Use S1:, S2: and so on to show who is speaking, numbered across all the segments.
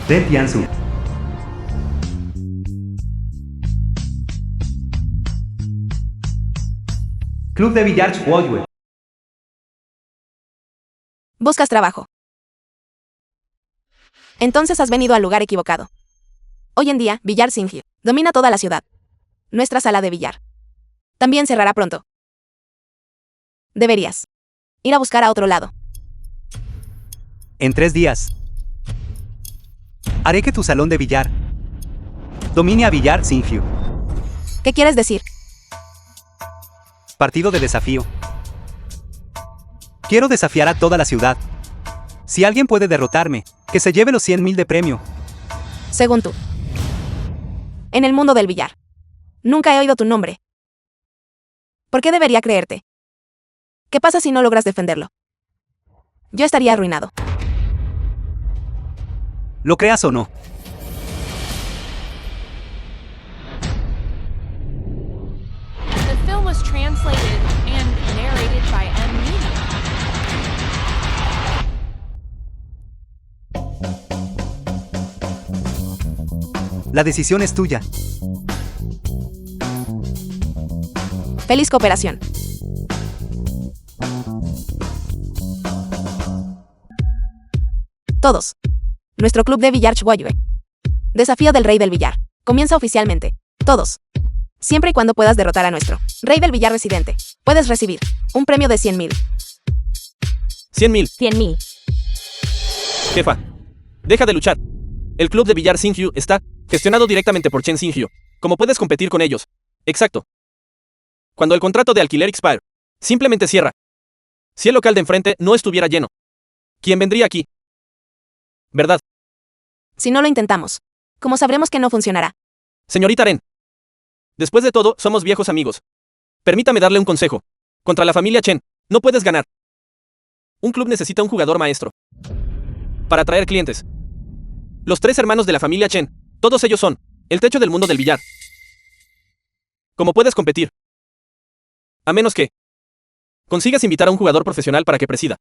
S1: de Tianzu. Club de billar Chwoyue.
S2: Buscas trabajo. Entonces has venido al lugar equivocado. Hoy en día, Billar Singhi domina toda la ciudad. Nuestra sala de billar también cerrará pronto. Deberías ir a buscar a otro lado.
S1: En 3 días. Haré que tu salón de billar domine a Billar Singhi.
S2: ¿Qué quieres decir?
S1: Partido de desafío. Quiero desafiar a toda la ciudad. Si alguien puede derrotarme, que se lleve los 100.000 de premio.
S2: Según tú. En el mundo del billar. Nunca he oído tu nombre. ¿Por qué debería creerte? ¿Qué pasa si no logras defenderlo? Yo estaría arruinado.
S1: Lo creas o no.
S3: The film was translated and narrated by M. Media.
S1: La decisión es tuya.
S2: Feliz cooperación. Todos. Nuestro club de billar Chwoyue. Desafío del rey del billar. Comienza oficialmente. Todos. Siempre y cuando puedas derrotar a nuestro rey del billar residente, puedes recibir un premio de 100.000.
S4: 100.000.
S2: 100.000.
S4: Jefa, deja de luchar. El club de billar Singyu está gestionado directamente por Chen Singyu. ¿Cómo puedes competir con ellos? Exacto. Cuando el contrato de alquiler expire, simplemente cierra. Si el local de enfrente no estuviera lleno, ¿quién vendría aquí? ¿Verdad?
S2: Si no lo intentamos, ¿cómo sabremos que no funcionará?
S4: Señorita Ren. Después de todo, somos viejos amigos. Permítame darle un consejo. Contra la familia Chen, no puedes ganar. Un club necesita un jugador maestro para atraer clientes. Los 3 hermanos de la familia Chen, todos ellos son el techo del mundo del billar. ¿Cómo puedes competir? A menos que consigas invitar a un jugador profesional para que presida.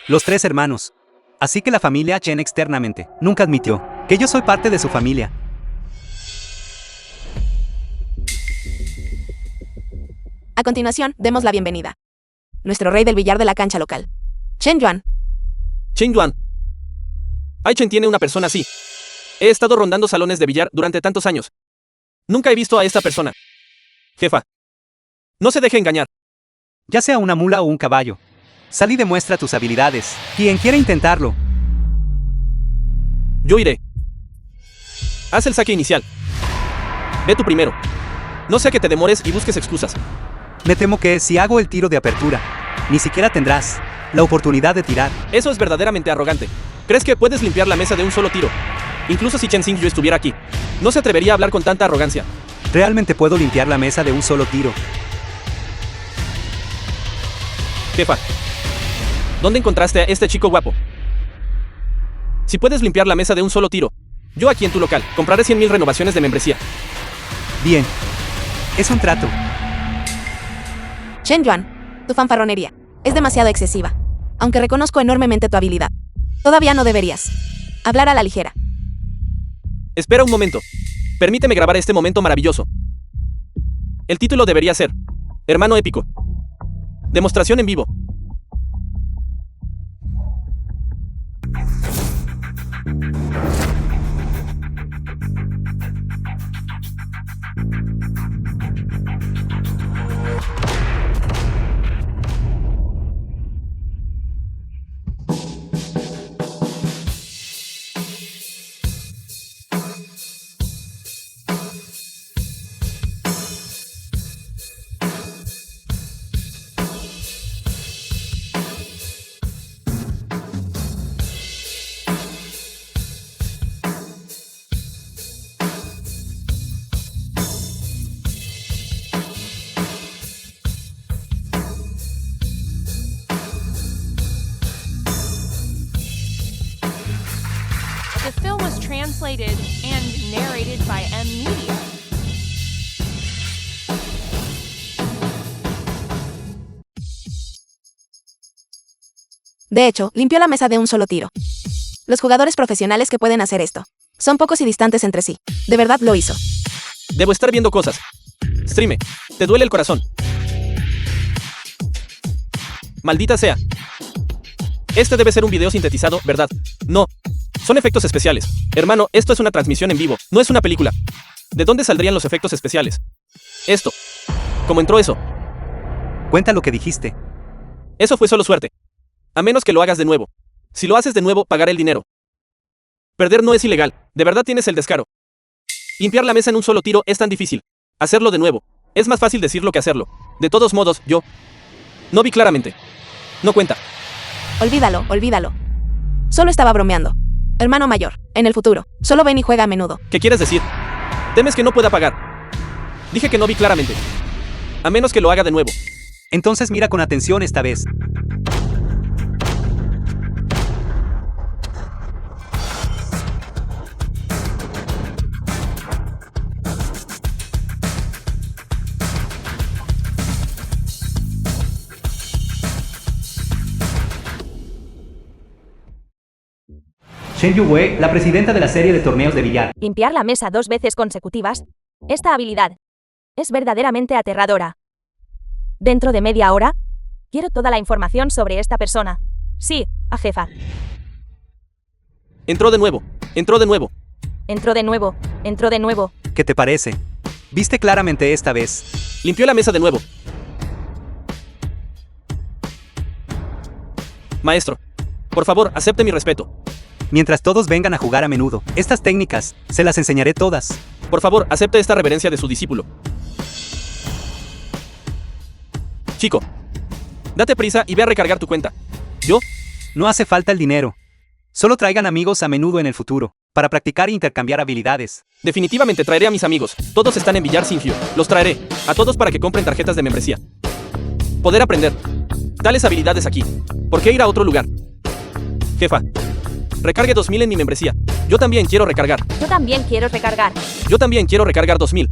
S1: Los 3 hermanos. Así que la familia Chen externamente nunca admitió que yo soy parte de su familia.
S2: A continuación, demos la bienvenida. Nuestro rey del billar de la cancha local. Chen Yuan.
S4: Chen Yuan. Ai Chen tiene una persona así. He estado rondando salones de billar durante tantos años. Nunca he visto a esta persona. Jefa. No se deje engañar.
S1: Ya sea una mula o un caballo. Sal y demuestra tus habilidades. Quien quiera intentarlo.
S4: Yo iré. Haz el saque inicial. Ve tú primero. No sea que te demores y busques excusas.
S1: Me temo que si hago el tiro de apertura, ni siquiera tendrás la oportunidad de tirar.
S4: Eso es verdaderamente arrogante. ¿Crees que puedes limpiar la mesa de un solo tiro? Incluso si Chen Xingyu estuviera aquí, no se atrevería a hablar con tanta arrogancia.
S1: Realmente puedo limpiar la mesa de un solo tiro.
S4: Jefa, ¿dónde encontraste a este chico guapo? Si puedes limpiar la mesa de un solo tiro, yo aquí en tu local compraré 100.000 renovaciones de membresía.
S1: Bien. Es un trato.
S2: Chen Yuan, tu fanfarronería es demasiado excesiva. Aunque reconozco enormemente tu habilidad, todavía no deberías hablar a la ligera.
S4: Espera un momento. Permíteme grabar este momento maravilloso. El título debería ser Hermano épico. Demostración en vivo.
S3: The film was translated and narrated by M. Media.
S2: De hecho, limpió la mesa de un solo tiro. Los jugadores profesionales que pueden hacer esto son pocos y distantes entre sí. De verdad lo hizo.
S4: Debo estar viendo cosas. Streame, te duele el corazón. Maldita sea. Este debe ser un video sintetizado, ¿verdad? No. Son efectos especiales. Hermano, esto es una transmisión en vivo, no es una película. ¿De dónde saldrían los efectos especiales? Esto. ¿Cómo entró eso?
S1: Cuenta lo que dijiste.
S4: Eso fue solo suerte. A menos que lo hagas de nuevo. Si lo haces de nuevo, pagaré el dinero. Perder no es ilegal. De verdad tienes el descaro. Limpiar la mesa en un solo tiro es tan difícil. Hacerlo de nuevo. Es más fácil decirlo que hacerlo. De todos modos, yo no vi claramente. No cuenta.
S2: Olvídalo, olvídalo. Solo estaba bromeando. Hermano mayor, en el futuro, solo ven y juega a menudo.
S4: ¿Qué quieres decir? ¿Temes que no pueda pagar? Dije que no vi claramente. A menos que lo haga de nuevo.
S1: Entonces mira con atención esta vez. Shen Yuwei, la presidenta de la serie de torneos de billar.
S5: Limpiar la mesa 2 veces consecutivas. Esta habilidad es verdaderamente aterradora. Dentro de media hora, quiero toda la información sobre esta persona. Sí, a jefa.
S4: Entró de nuevo. Entró de nuevo.
S5: Entró de nuevo. Entró de nuevo.
S1: ¿Qué te parece? Viste claramente esta vez.
S4: Limpió la mesa de nuevo. Maestro, por favor, acepte mi respeto.
S1: Mientras todos vengan a jugar a menudo, estas técnicas, se las enseñaré todas.
S4: Por favor, acepte esta reverencia de su discípulo. Chico, date prisa y ve a recargar tu cuenta. ¿Yo?
S1: No hace falta el dinero. Solo traigan amigos a menudo en el futuro, para practicar e intercambiar habilidades.
S4: Definitivamente traeré a mis amigos. Todos están en Villar Singyu. Los traeré. A todos para que compren tarjetas de membresía. Poder aprender. Tales habilidades aquí. ¿Por qué ir a otro lugar? Jefa, recargue 2000 en mi membresía. Yo también quiero recargar.
S5: Yo también quiero recargar.
S4: Yo también quiero recargar 2000.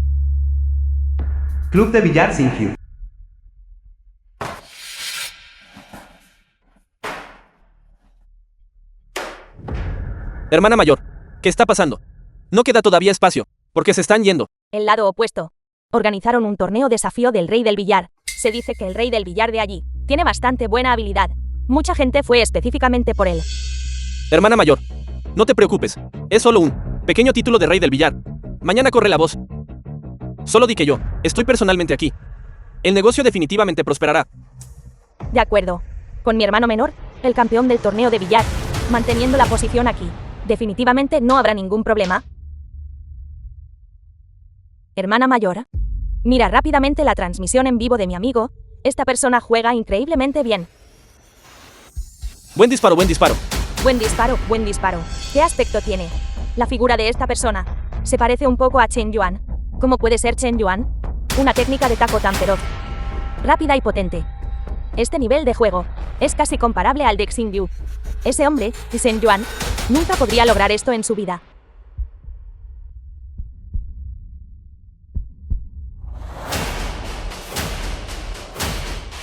S1: Club de Billar Singyu.
S4: Hermana mayor, ¿qué está pasando? No queda todavía espacio, porque se están yendo.
S5: El lado opuesto. Organizaron un torneo desafío del rey del billar. Se dice que el rey del billar de allí tiene bastante buena habilidad. Mucha gente fue específicamente por él.
S4: Hermana mayor, no te preocupes. Es solo un pequeño título de rey del billar. Mañana corre la voz. Solo di que yo estoy personalmente aquí. El negocio definitivamente prosperará.
S5: De acuerdo. Con mi hermano menor, el campeón del torneo de billar, manteniendo la posición aquí. Definitivamente no habrá ningún problema. Hermana mayor, mira rápidamente la transmisión en vivo de mi amigo. Esta persona juega increíblemente bien.
S4: Buen disparo, buen disparo.
S5: Buen disparo, buen disparo. ¿Qué aspecto tiene? La figura de esta persona se parece un poco a Chen Yuan. ¿Cómo puede ser Chen Yuan? Una técnica de taco tan feroz, rápida y potente. Este nivel de juego es casi comparable al de Xingyu. Ese hombre, Chen Yuan, nunca podría lograr esto en su vida.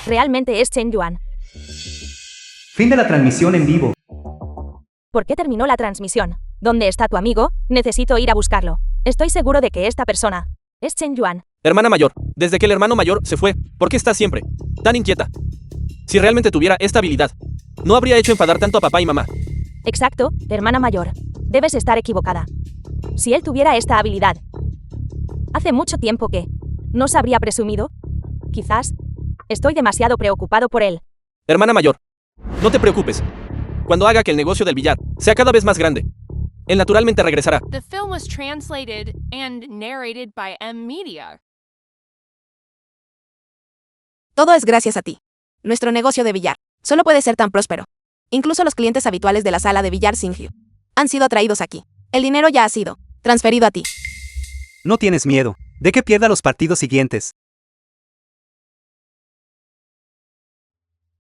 S5: Realmente es Chen Yuan.
S1: Fin de la transmisión en vivo.
S5: ¿Por qué terminó la transmisión? ¿Dónde está tu amigo? Necesito ir a buscarlo. Estoy seguro de que esta persona es Chen Yuan.
S4: Hermana mayor, desde que el hermano mayor se fue, ¿por qué estás siempre tan inquieta? Si realmente tuviera esta habilidad, no habría hecho enfadar tanto a papá y mamá.
S5: Exacto, hermana mayor. Debes estar equivocada. Si él tuviera esta habilidad, hace mucho tiempo que no se habría presumido. Quizás estoy demasiado preocupado por él.
S4: Hermana mayor, no te preocupes. Cuando haga que el negocio del billar sea cada vez más grande, él naturalmente regresará.
S3: The film was translated and narrated by M Media.
S2: Todo es gracias a ti. Nuestro negocio de billar solo puede ser tan próspero. Incluso los clientes habituales de la sala de billar Singyu han sido atraídos aquí. El dinero ya ha sido transferido a ti.
S1: No tienes miedo de que pierda los partidos siguientes.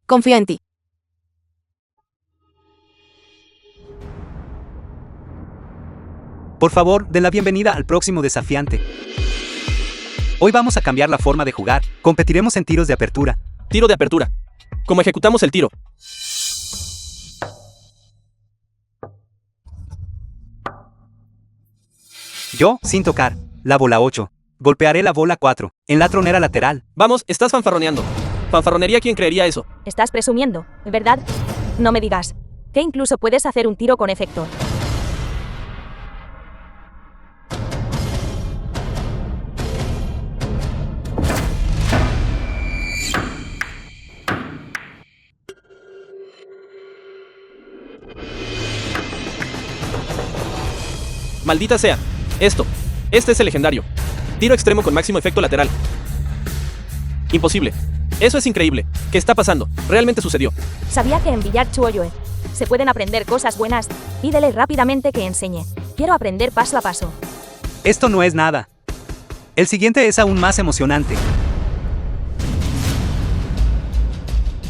S2: Confío en ti.
S1: Por favor, den la bienvenida al próximo desafiante. Hoy vamos a cambiar la forma de jugar. Competiremos en tiros de apertura.
S4: Tiro de apertura. ¿Cómo ejecutamos el tiro?
S1: Yo, sin tocar, la bola 8. Golpearé la bola 4, en la tronera lateral.
S4: Vamos, estás fanfarroneando. Fanfarronería, ¿quién creería eso?
S5: Estás presumiendo, ¿verdad? No me digas. Que incluso puedes hacer un tiro con efecto.
S4: Maldita sea. Este es el legendario. Tiro extremo con máximo efecto lateral. Imposible. Eso es increíble. ¿Qué está pasando? Realmente sucedió.
S5: Sabía que en Villar Chuoyoe se pueden aprender cosas buenas. Pídele rápidamente que enseñe. Quiero aprender paso a paso.
S1: Esto no es nada. El siguiente es aún más emocionante.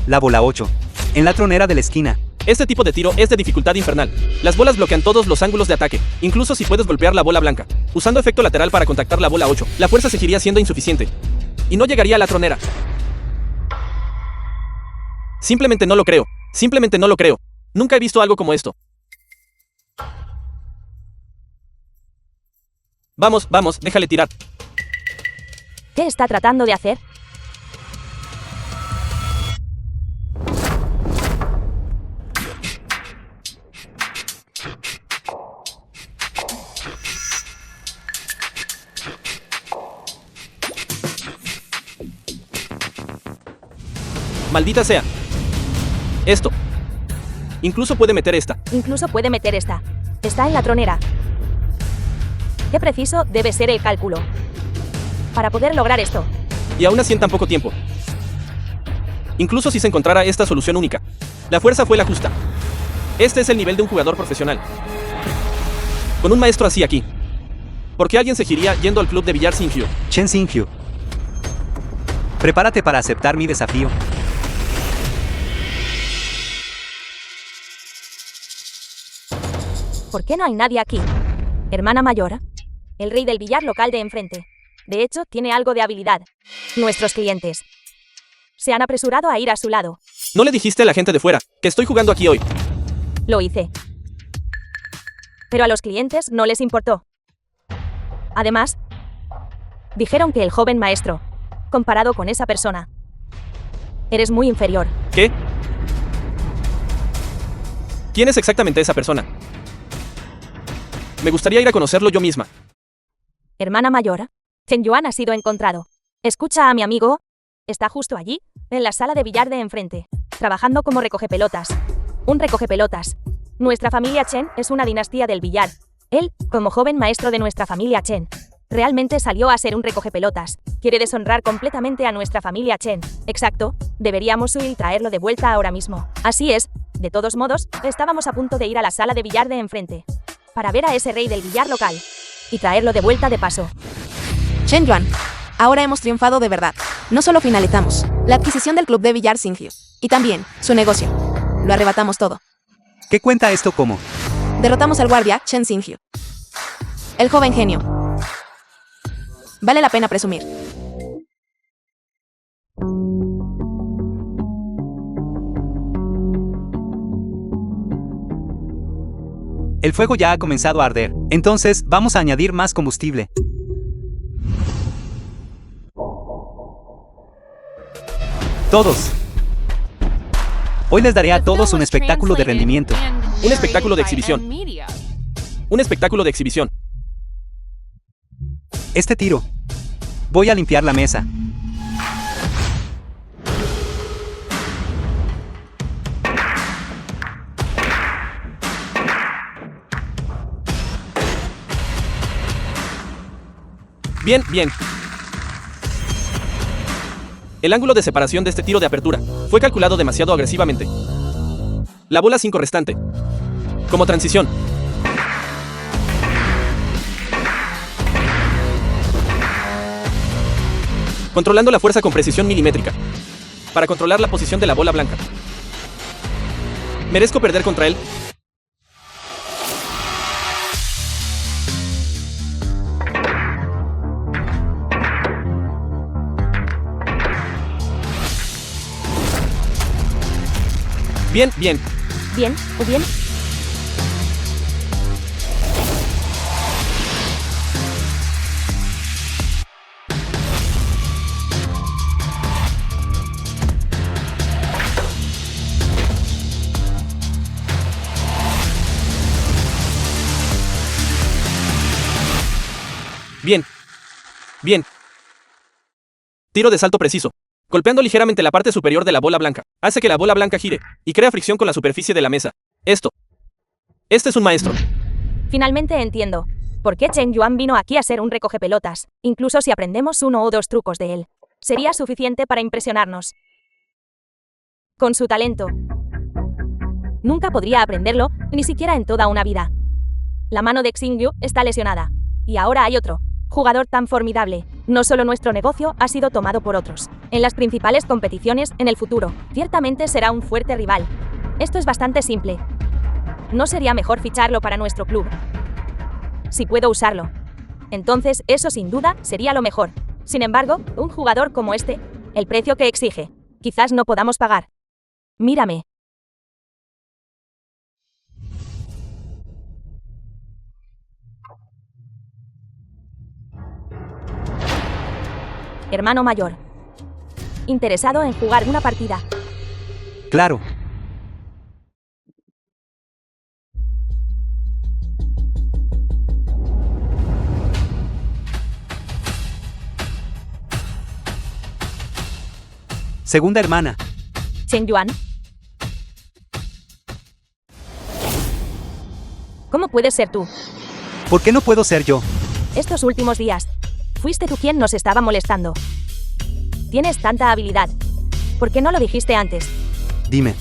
S1: La bola 8, en la tronera de la esquina.
S4: Este tipo de tiro es de dificultad infernal. Las bolas bloquean todos los ángulos de ataque, incluso si puedes golpear la bola blanca. Usando efecto lateral para contactar la bola 8, la fuerza seguiría siendo insuficiente. Y no llegaría a la tronera. Simplemente no lo creo. Simplemente no lo creo. Nunca he visto algo como esto. Vamos, déjale tirar.
S5: ¿Qué está tratando de hacer?
S4: Maldita sea. Esto. Incluso puede meter esta.
S5: Incluso puede meter esta. Está en la tronera. Qué preciso debe ser el cálculo para poder lograr esto.
S4: Y aún así en tan poco tiempo. Incluso si se encontrara esta solución única. La fuerza fue la justa. Este es el nivel de un jugador profesional. Con un maestro así aquí. ¿Por qué alguien seguiría yendo al club de billar Xingqiu?
S1: Chen Xingqiu. Prepárate para aceptar mi desafío.
S5: ¿Por qué no hay nadie aquí? Hermana mayor. El rey del billar local de enfrente. De hecho, tiene algo de habilidad. Nuestros clientes se han apresurado a ir a su lado.
S4: ¿No le dijiste a la gente de fuera que estoy jugando aquí hoy?
S5: Lo hice. Pero a los clientes no les importó. Además, dijeron que el joven maestro, comparado con esa persona, eres muy inferior.
S4: ¿Qué? ¿Quién es exactamente esa persona? Me gustaría ir a conocerlo yo misma.
S5: Hermana mayor, Chen Yuan ha sido encontrado. Escucha a mi amigo. Está justo allí, en la sala de billar de enfrente, trabajando como recogepelotas. Un recogepelotas. Nuestra familia Chen es una dinastía del billar. Él, como joven maestro de nuestra familia Chen, realmente salió a ser un recogepelotas. Quiere deshonrar completamente a nuestra familia Chen. Exacto, deberíamos huir y traerlo de vuelta ahora mismo. Así es. De todos modos, estábamos a punto de ir a la sala de billar de enfrente para ver a ese rey del billar local y traerlo de vuelta de paso.
S2: Chen Yuan, ahora hemos triunfado de verdad. No solo finalizamos la adquisición del club de billar Xingqiu, y también su negocio. Lo arrebatamos todo.
S1: ¿Qué cuenta esto como?
S2: Derrotamos al guardia Chen Xingqiu, el joven genio. Vale la pena presumir.
S1: El fuego ya ha comenzado a arder, entonces vamos a añadir más combustible. Todos. Hoy les daré a todos un espectáculo de rendimiento.
S4: Un espectáculo de exhibición. Un espectáculo de exhibición.
S1: Este tiro. Voy a limpiar la mesa.
S4: Bien, bien. El ángulo de separación de este tiro de apertura fue calculado demasiado agresivamente. La bola 5 restante. Como transición. Controlando la fuerza con precisión milimétrica. Para controlar la posición de la bola blanca. ¿Merezco perder contra él? Bien, bien.
S5: Bien, o bien.
S4: Bien. Bien. Tiro de salto preciso. Golpeando ligeramente la parte superior de la bola blanca. Hace que la bola blanca gire y crea fricción con la superficie de la mesa. Este es un maestro.
S5: Finalmente entiendo. ¿Por qué Chen Yuan vino aquí a ser un recogepelotas? Incluso si aprendemos 1 o 2 trucos de él, sería suficiente para impresionarnos. Con su talento. Nunca podría aprenderlo, ni siquiera en toda una vida. La mano de Xingyu está lesionada. Y ahora hay otro jugador tan formidable. No solo nuestro negocio ha sido tomado por otros. En las principales competiciones, en el futuro, ciertamente será un fuerte rival. Esto es bastante simple. ¿No sería mejor ficharlo para nuestro club? Si puedo usarlo. Entonces, eso sin duda sería lo mejor. Sin embargo, un jugador como este, el precio que exige, quizás no podamos pagar. Mírame. Hermano mayor. Interesado en jugar una partida.
S1: Claro. Segunda hermana.
S5: Chen Yuan. ¿Cómo puedes ser tú?
S1: ¿Por qué no puedo ser yo?
S5: Estos últimos días, fuiste tú quien nos estaba molestando. Tienes tanta habilidad. ¿Por qué no lo dijiste antes?
S1: Dime.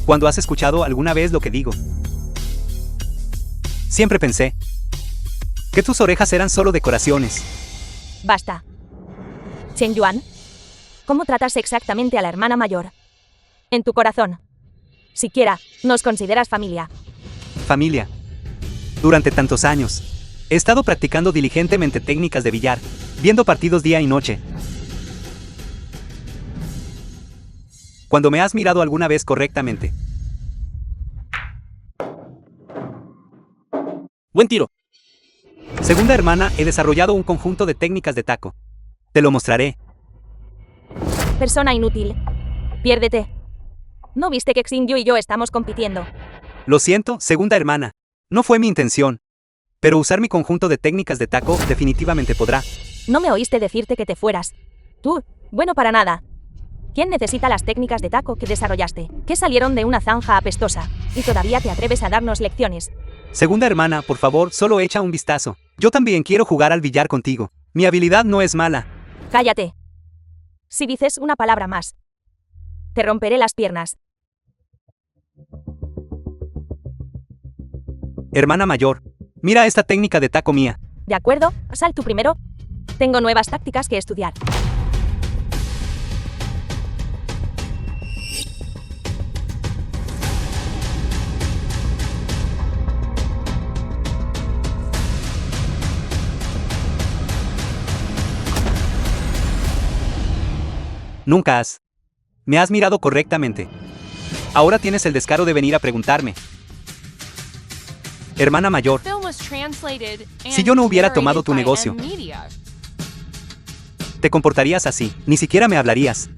S1: ¿Cuándo has escuchado alguna vez lo que digo? Siempre pensé que tus orejas eran solo decoraciones.
S5: Basta. Chen Yuan, ¿cómo tratas exactamente a la hermana mayor? En tu corazón. Siquiera, nos consideras familia.
S1: Familia. Durante tantos años, he estado practicando diligentemente técnicas de billar, viendo partidos día y noche. Cuando me has mirado alguna vez correctamente.
S4: Buen tiro.
S1: Segunda hermana, he desarrollado un conjunto de técnicas de taco. Te lo mostraré.
S5: Persona inútil. Piérdete. ¿No viste que Xingyu y yo estamos compitiendo?
S1: Lo siento, segunda hermana. No fue mi intención. Pero usar mi conjunto de técnicas de taco definitivamente podrá.
S5: No me oíste decirte que te fueras. Tú, bueno para nada. ¿Quién necesita las técnicas de taco que desarrollaste? Que salieron de una zanja apestosa. Y todavía te atreves a darnos lecciones.
S1: Segunda hermana, por favor, solo echa un vistazo. Yo también quiero jugar al billar contigo. Mi habilidad no es mala.
S5: Cállate. Si dices una palabra más, te romperé las piernas.
S1: Hermana mayor, mira esta técnica de taco mía.
S5: ¿De acuerdo? Sal tú primero. Tengo nuevas tácticas que estudiar.
S1: Nunca has. Me has mirado correctamente. Ahora tienes el descaro de venir a preguntarme. Hermana mayor,
S3: Si yo no hubiera tomado tu
S1: negocio,
S3: negocio,
S1: te comportarías así, ni siquiera me hablarías.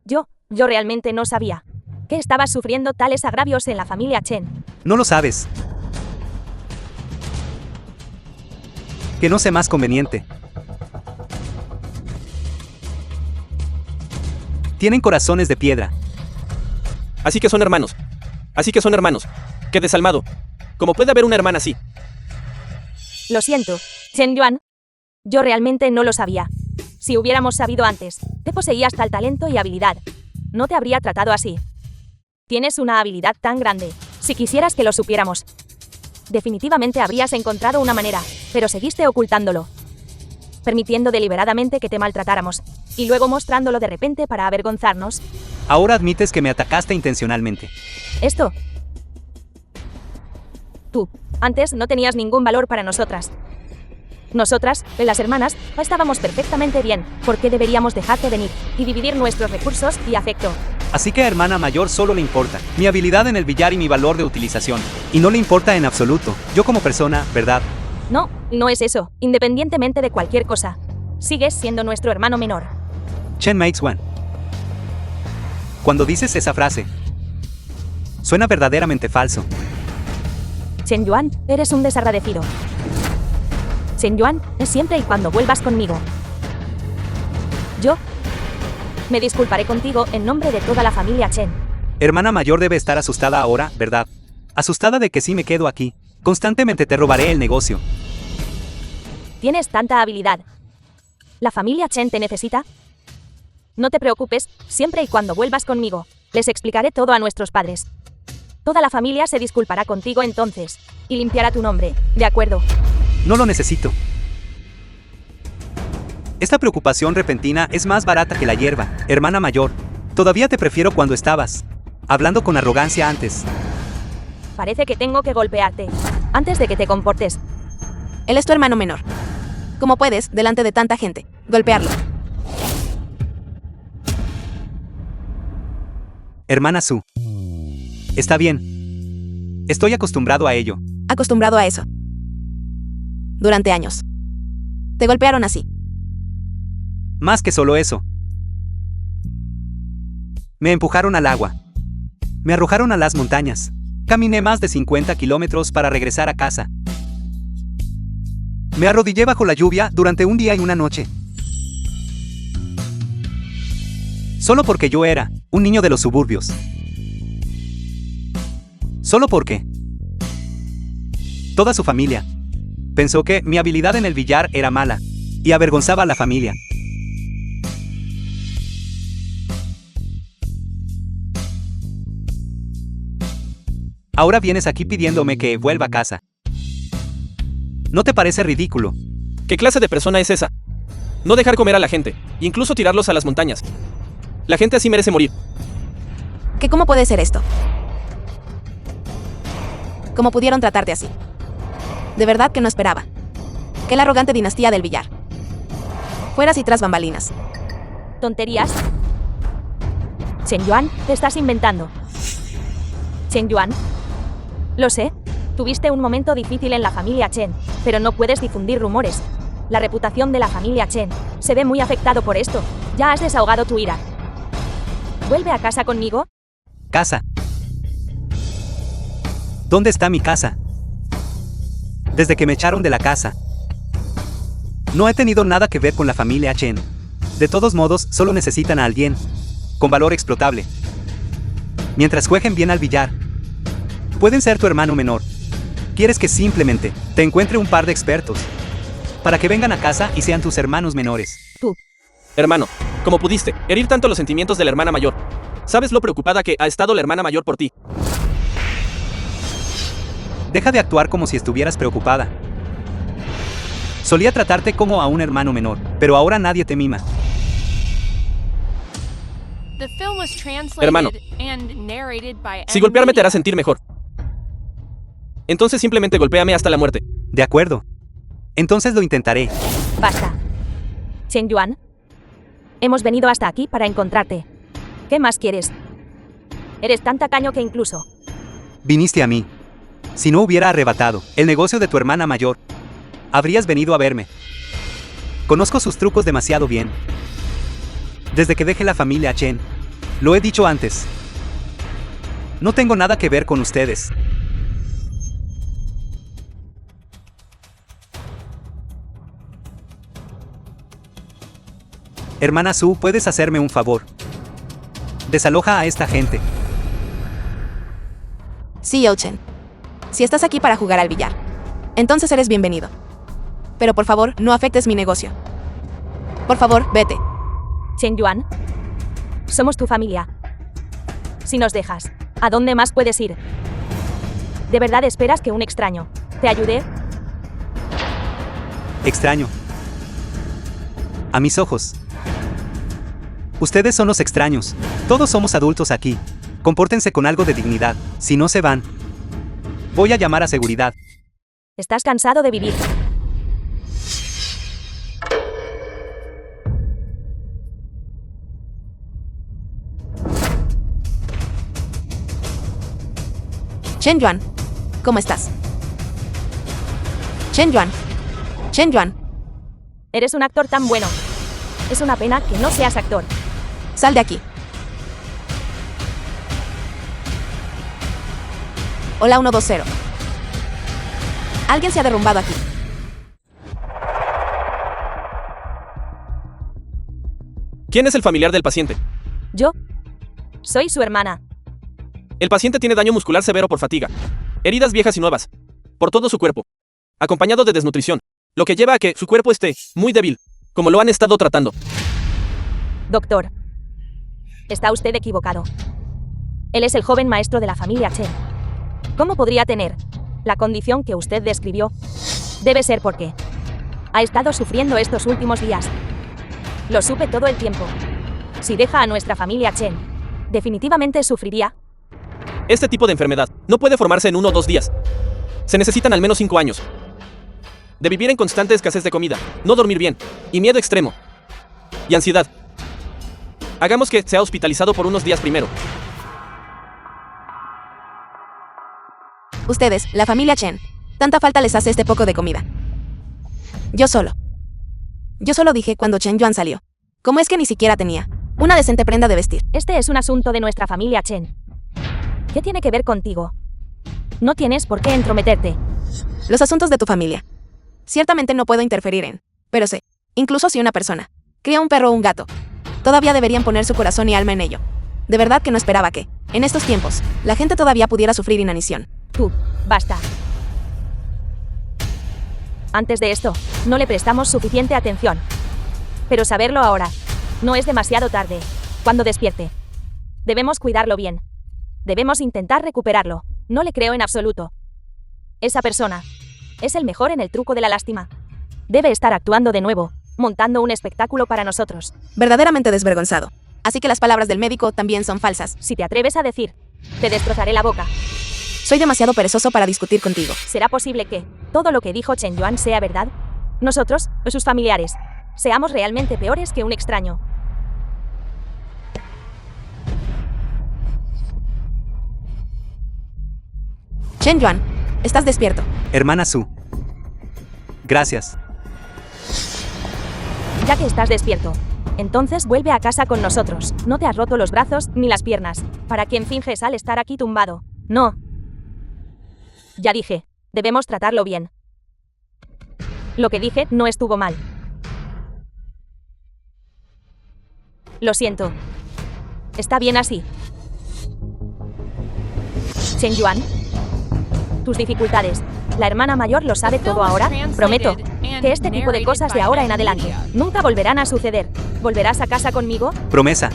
S5: Yo realmente no sabía que estabas sufriendo tales agravios en la familia Chen.
S1: No lo sabes. Que no sé más conveniente. Tienen corazones de piedra.
S4: Así que son hermanos. Qué desalmado. ¿Cómo puede haber una hermana así?
S5: Lo siento, Chen Yuan. Yo realmente no lo sabía. Si hubiéramos sabido antes, te poseías tal talento y habilidad. No te habría tratado así. Tienes una habilidad tan grande. Si quisieras que lo supiéramos, definitivamente habrías encontrado una manera, pero seguiste ocultándolo, permitiendo deliberadamente que te maltratáramos, y luego mostrándolo de repente para avergonzarnos.
S1: Ahora admites que me atacaste intencionalmente.
S5: Esto. Tú, antes no tenías ningún valor para nosotras. Nosotras, las hermanas, estábamos perfectamente bien. ¿Por qué deberíamos dejarte venir y dividir nuestros recursos y afecto?
S1: Así que a hermana mayor solo le importa mi habilidad en el billar y mi valor de utilización. Y no le importa en absoluto, yo como persona, ¿verdad?
S5: No, no es eso, independientemente de cualquier cosa. Sigues siendo nuestro hermano menor.
S1: Chen makes one. Cuando dices esa frase, suena verdaderamente falso.
S5: Chen Yuan, eres un desagradecido. Chen Yuan, es siempre y cuando vuelvas conmigo. Yo me disculparé contigo en nombre de toda la familia Chen.
S1: Hermana mayor debe estar asustada ahora, ¿verdad? Asustada de que si me quedo aquí, constantemente te robaré el negocio.
S5: Tienes tanta habilidad. ¿La familia Chen te necesita? No te preocupes, siempre y cuando vuelvas conmigo. Les explicaré todo a nuestros padres. Toda la familia se disculpará contigo entonces, y limpiará tu nombre, ¿de acuerdo?
S1: No lo necesito. Esta preocupación repentina es más barata que la hierba, hermana mayor. Todavía te prefiero cuando estabas hablando con arrogancia antes.
S5: Parece que tengo que golpearte, antes de que te comportes.
S2: Él es tu hermano menor. ¿Cómo puedes, delante de tanta gente, golpearlo?
S1: Hermana Su. Está bien. Estoy acostumbrado a ello.
S2: Acostumbrado a eso. Durante años. Te golpearon así.
S1: Más que solo eso. Me empujaron al agua. Me arrojaron a las montañas. Caminé más de 50 kilómetros para regresar a casa. Me arrodillé bajo la lluvia durante un día y una noche. Solo porque yo era un niño de los suburbios. Solo porque toda su familia pensó que mi habilidad en el billar era mala y avergonzaba a la familia. Ahora vienes aquí pidiéndome que vuelva a casa. ¿No te parece ridículo?
S4: ¿Qué clase de persona es esa? No dejar comer a la gente, incluso tirarlos a las montañas. La gente así merece morir.
S2: ¿Qué cómo puede ser esto? ¿Cómo pudieron tratarte así? De verdad que no esperaba. Que la arrogante dinastía del billar fuera así tras bambalinas.
S5: ¿Tonterías? Chen Yuan, te estás inventando. Chen Yuan. Lo sé. Tuviste un momento difícil en la familia Chen, pero no puedes difundir rumores. La reputación de la familia Chen se ve muy afectado por esto. Ya has desahogado tu ira. ¿Vuelve a casa conmigo?
S1: ¿Casa? ¿Dónde está mi casa? Desde que me echaron de la casa. No he tenido nada que ver con la familia Chen. De todos modos, solo necesitan a alguien con valor explotable. Mientras jueguen bien al billar, pueden ser tu hermano menor. ¿Quieres que simplemente te encuentre un par de expertos para que vengan a casa y sean tus hermanos menores?
S5: Tú.
S4: Hermano, ¿cómo pudiste herir tanto los sentimientos de la hermana mayor? ¿Sabes lo preocupada que ha estado la hermana mayor por ti?
S1: Deja de actuar como si estuvieras preocupada. Solía tratarte como a un hermano menor, pero ahora nadie te mima.
S3: The film was translated
S4: Hermano,
S3: and narrated by
S4: si
S3: M.
S4: golpearme te hará
S3: Media.
S4: sentir mejor. Entonces simplemente golpéame hasta la muerte.
S1: De acuerdo. Entonces lo intentaré.
S5: Basta. Chen Yuan. Hemos venido hasta aquí para encontrarte. ¿Qué más quieres? Eres tan tacaño que incluso
S1: Viniste a mí. Si no hubiera arrebatado el negocio de tu hermana mayor, habrías venido a verme. Conozco sus trucos demasiado bien. Desde que dejé la familia Chen, lo he dicho antes. No tengo nada que ver con ustedes. Hermana Su, ¿puedes hacerme un favor? Desaloja a esta gente.
S2: Sí, Chen. Si estás aquí para jugar al billar, entonces eres bienvenido. Pero por favor, no afectes mi negocio. Por favor, vete.
S5: Chen Yuan. Somos tu familia. Si nos dejas, ¿a dónde más puedes ir? ¿De verdad esperas que un extraño te ayude?
S1: Extraño. A mis ojos. Ustedes son los extraños. Todos somos adultos aquí. Compórtense con algo de dignidad. Si no se van, voy a llamar a seguridad.
S5: Estás cansado de vivir.
S2: Chen Yuan, ¿cómo estás? Chen Yuan. Chen Yuan,
S5: Eres un actor tan bueno. Es una pena que no seas actor.
S2: sal de aquí. Hola 120. Alguien se ha derrumbado aquí.
S4: ¿Quién es el familiar del paciente?
S5: Yo. Soy su hermana.
S4: El paciente tiene daño muscular severo por fatiga, heridas viejas y nuevas, por todo su cuerpo, acompañado de desnutrición, lo que lleva a que su cuerpo esté muy débil, como lo han estado tratando.
S5: Doctor. Está usted equivocado. Él es el joven maestro de la familia Chen. ¿Cómo podría tener la condición que usted describió? Debe ser porque ha estado sufriendo estos últimos días. Lo supe todo el tiempo. Si deja a nuestra familia Chen, definitivamente sufriría.
S4: Este tipo de enfermedad no puede formarse en 1 o 2 días. Se necesitan al menos 5 años. De vivir en constante escasez de comida, no dormir bien, y miedo extremo. Y ansiedad. Hagamos que sea hospitalizado por unos días primero.
S2: Ustedes, la familia Chen, tanta falta les hace este poco de comida. Yo solo dije cuando Chen Yuan salió. ¿Cómo es que ni siquiera tenía una decente prenda de vestir?
S5: Este es un asunto de nuestra familia Chen. ¿Qué tiene que ver contigo? No tienes por qué entrometerte.
S2: Los asuntos de tu familia. Ciertamente no puedo interferir en, pero sé, incluso si una persona cría un perro o un gato, todavía deberían poner su corazón y alma en ello. De verdad que no esperaba que, en estos tiempos, la gente todavía pudiera sufrir inanición.
S5: Tú, basta. Antes de esto, no le prestamos suficiente atención. Pero saberlo ahora, no es demasiado tarde. Cuando despierte, debemos cuidarlo bien. Debemos intentar recuperarlo. No le creo en absoluto. Esa persona es el mejor en el truco de la lástima. Debe estar actuando de nuevo, montando un espectáculo para nosotros.
S2: Verdaderamente desvergonzado. Así que las palabras del médico también son falsas.
S5: Si te atreves a decir, te destrozaré la boca.
S2: Soy demasiado perezoso para discutir contigo.
S5: ¿Será posible que todo lo que dijo Chen Yuan sea verdad? Nosotros, sus familiares, seamos realmente peores que un extraño.
S2: Chen Yuan, estás despierto.
S1: Hermana Su. Gracias.
S5: Ya que estás despierto, entonces vuelve a casa con nosotros. No te has roto los brazos ni las piernas. ¿Para quién finges al estar aquí tumbado? No. Ya dije, debemos tratarlo bien. Lo que dije no estuvo mal. Lo siento. Está bien así. Chen Yuan, tus dificultades. La hermana mayor lo sabe todo ahora. Prometo que este tipo de cosas de ahora en adelante nunca volverán a suceder. ¿Volverás a casa conmigo?
S1: Promesa.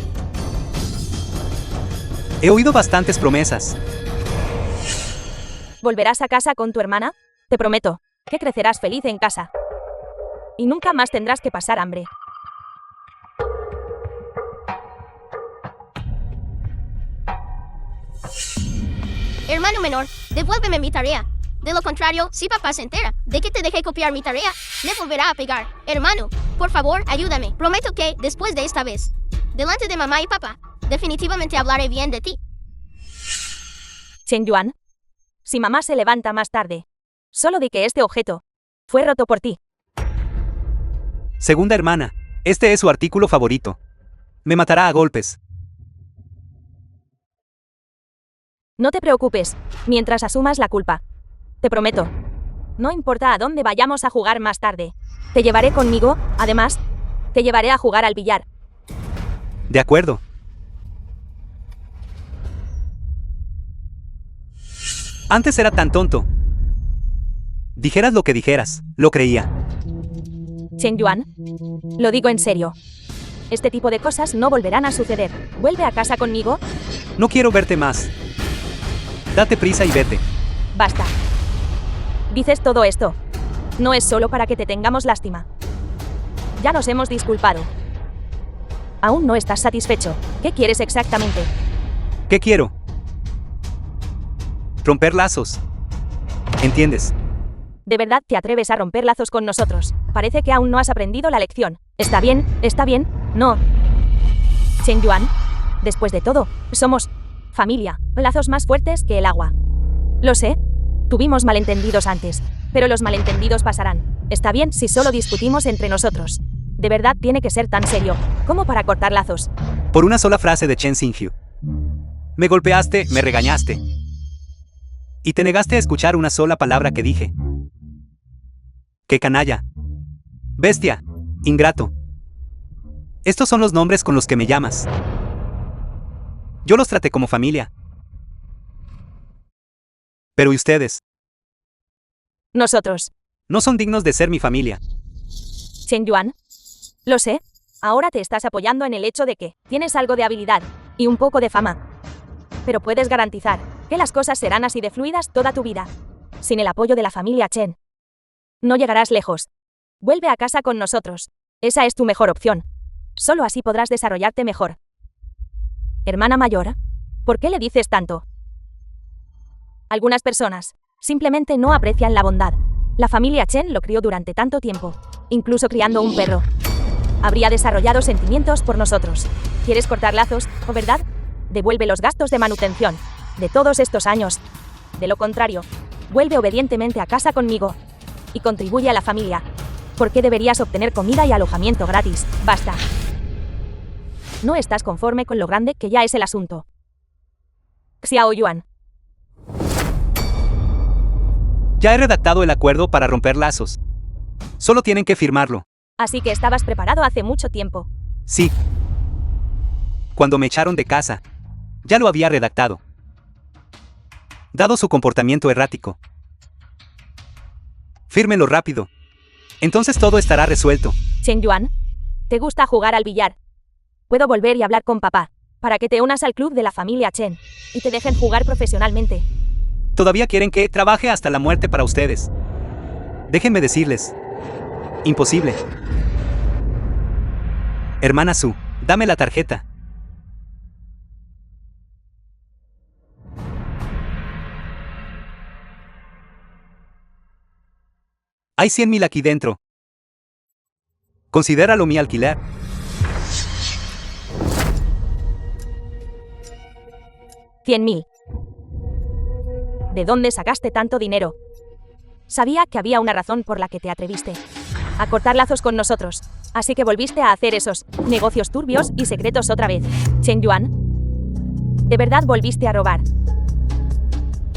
S1: He oído bastantes promesas.
S5: ¿Volverás a casa con tu hermana? Te prometo que crecerás feliz en casa. Y nunca más tendrás que pasar hambre.
S6: Hermano menor, devuélveme mi tarea. De lo contrario, si papá se entera de que te dejé copiar mi tarea, me volverá a pegar. Hermano, por favor, ayúdame. Prometo que, después de esta vez, delante de mamá y papá, definitivamente hablaré bien de ti.
S5: Chen Yuan, si mamá se levanta más tarde, solo di que este objeto fue roto por ti.
S1: Segunda hermana. Este es su artículo favorito. Me matará a golpes.
S5: No te preocupes, mientras asumas la culpa. Te prometo. No importa a dónde vayamos a jugar más tarde. Te llevaré conmigo, además, te llevaré a jugar al billar.
S1: De acuerdo. Antes era tan tonto. Dijeras lo que dijeras, lo creía.
S5: Chen Yuan, lo digo en serio. Este tipo de cosas no volverán a suceder. ¿Vuelve a casa conmigo?
S1: No quiero verte más. Date prisa y vete.
S5: Basta. Dices todo esto. No es solo para que te tengamos lástima. Ya nos hemos disculpado. Aún no estás satisfecho. ¿Qué quieres exactamente?
S1: ¿Qué quiero? Romper lazos. ¿Entiendes?
S5: ¿De verdad te atreves a romper lazos con nosotros? Parece que aún no has aprendido la lección. ¿Está bien? ¿Está bien? No. Chen Yuan, después de todo, somos familia, lazos más fuertes que el agua. Lo sé. Tuvimos malentendidos antes, pero los malentendidos pasarán. Está bien si solo discutimos entre nosotros. De verdad tiene que ser tan serio como para cortar lazos.
S1: Por una sola frase de Chen Xingyu. Me golpeaste, me regañaste. Y te negaste a escuchar una sola palabra que dije. ¡Qué canalla! Bestia. Ingrato. Estos son los nombres con los que me llamas. Yo los traté como familia. Pero ¿y ustedes?
S5: Nosotros.
S1: No son dignos de ser mi familia.
S5: Chen Yuan. Lo sé. Ahora te estás apoyando en el hecho de que tienes algo de habilidad y un poco de fama. Pero puedes garantizar que las cosas serán así de fluidas toda tu vida. Sin el apoyo de la familia Chen, no llegarás lejos. Vuelve a casa con nosotros. Esa es tu mejor opción. Solo así podrás desarrollarte mejor. Hermana mayor, ¿por qué le dices tanto? Algunas personas simplemente no aprecian la bondad. La familia Chen lo crió durante tanto tiempo, incluso criando un perro. Habría desarrollado sentimientos por nosotros. ¿Quieres cortar lazos, o verdad? Devuelve los gastos de manutención de todos estos años. De lo contrario, vuelve obedientemente a casa conmigo y contribuye a la familia. ¿Por qué deberías obtener comida y alojamiento gratis? Basta. No estás conforme con lo grande que ya es el asunto. Xiao Yuan.
S1: Ya he redactado el acuerdo para romper lazos. Solo tienen que firmarlo.
S5: Así que estabas preparado hace mucho tiempo.
S1: Sí. Cuando me echaron de casa, ya lo había redactado. Dado su comportamiento errático. Fírmelo rápido. Entonces todo estará resuelto.
S5: Chen Yuan, ¿te gusta jugar al billar? Puedo volver y hablar con papá, para que te unas al club de la familia Chen, y te dejen jugar profesionalmente.
S1: Todavía quieren que trabaje hasta la muerte para ustedes. Déjenme decirles. Imposible. Hermana Su, dame la tarjeta. Hay 100,000 aquí dentro. Considéralo mi alquiler.
S5: $100,000. ¿De dónde sacaste tanto dinero? Sabía que había una razón por la que te atreviste a cortar lazos con nosotros, así que volviste a hacer esos negocios turbios y secretos otra vez. Chen Yuan, ¿de verdad volviste a robar?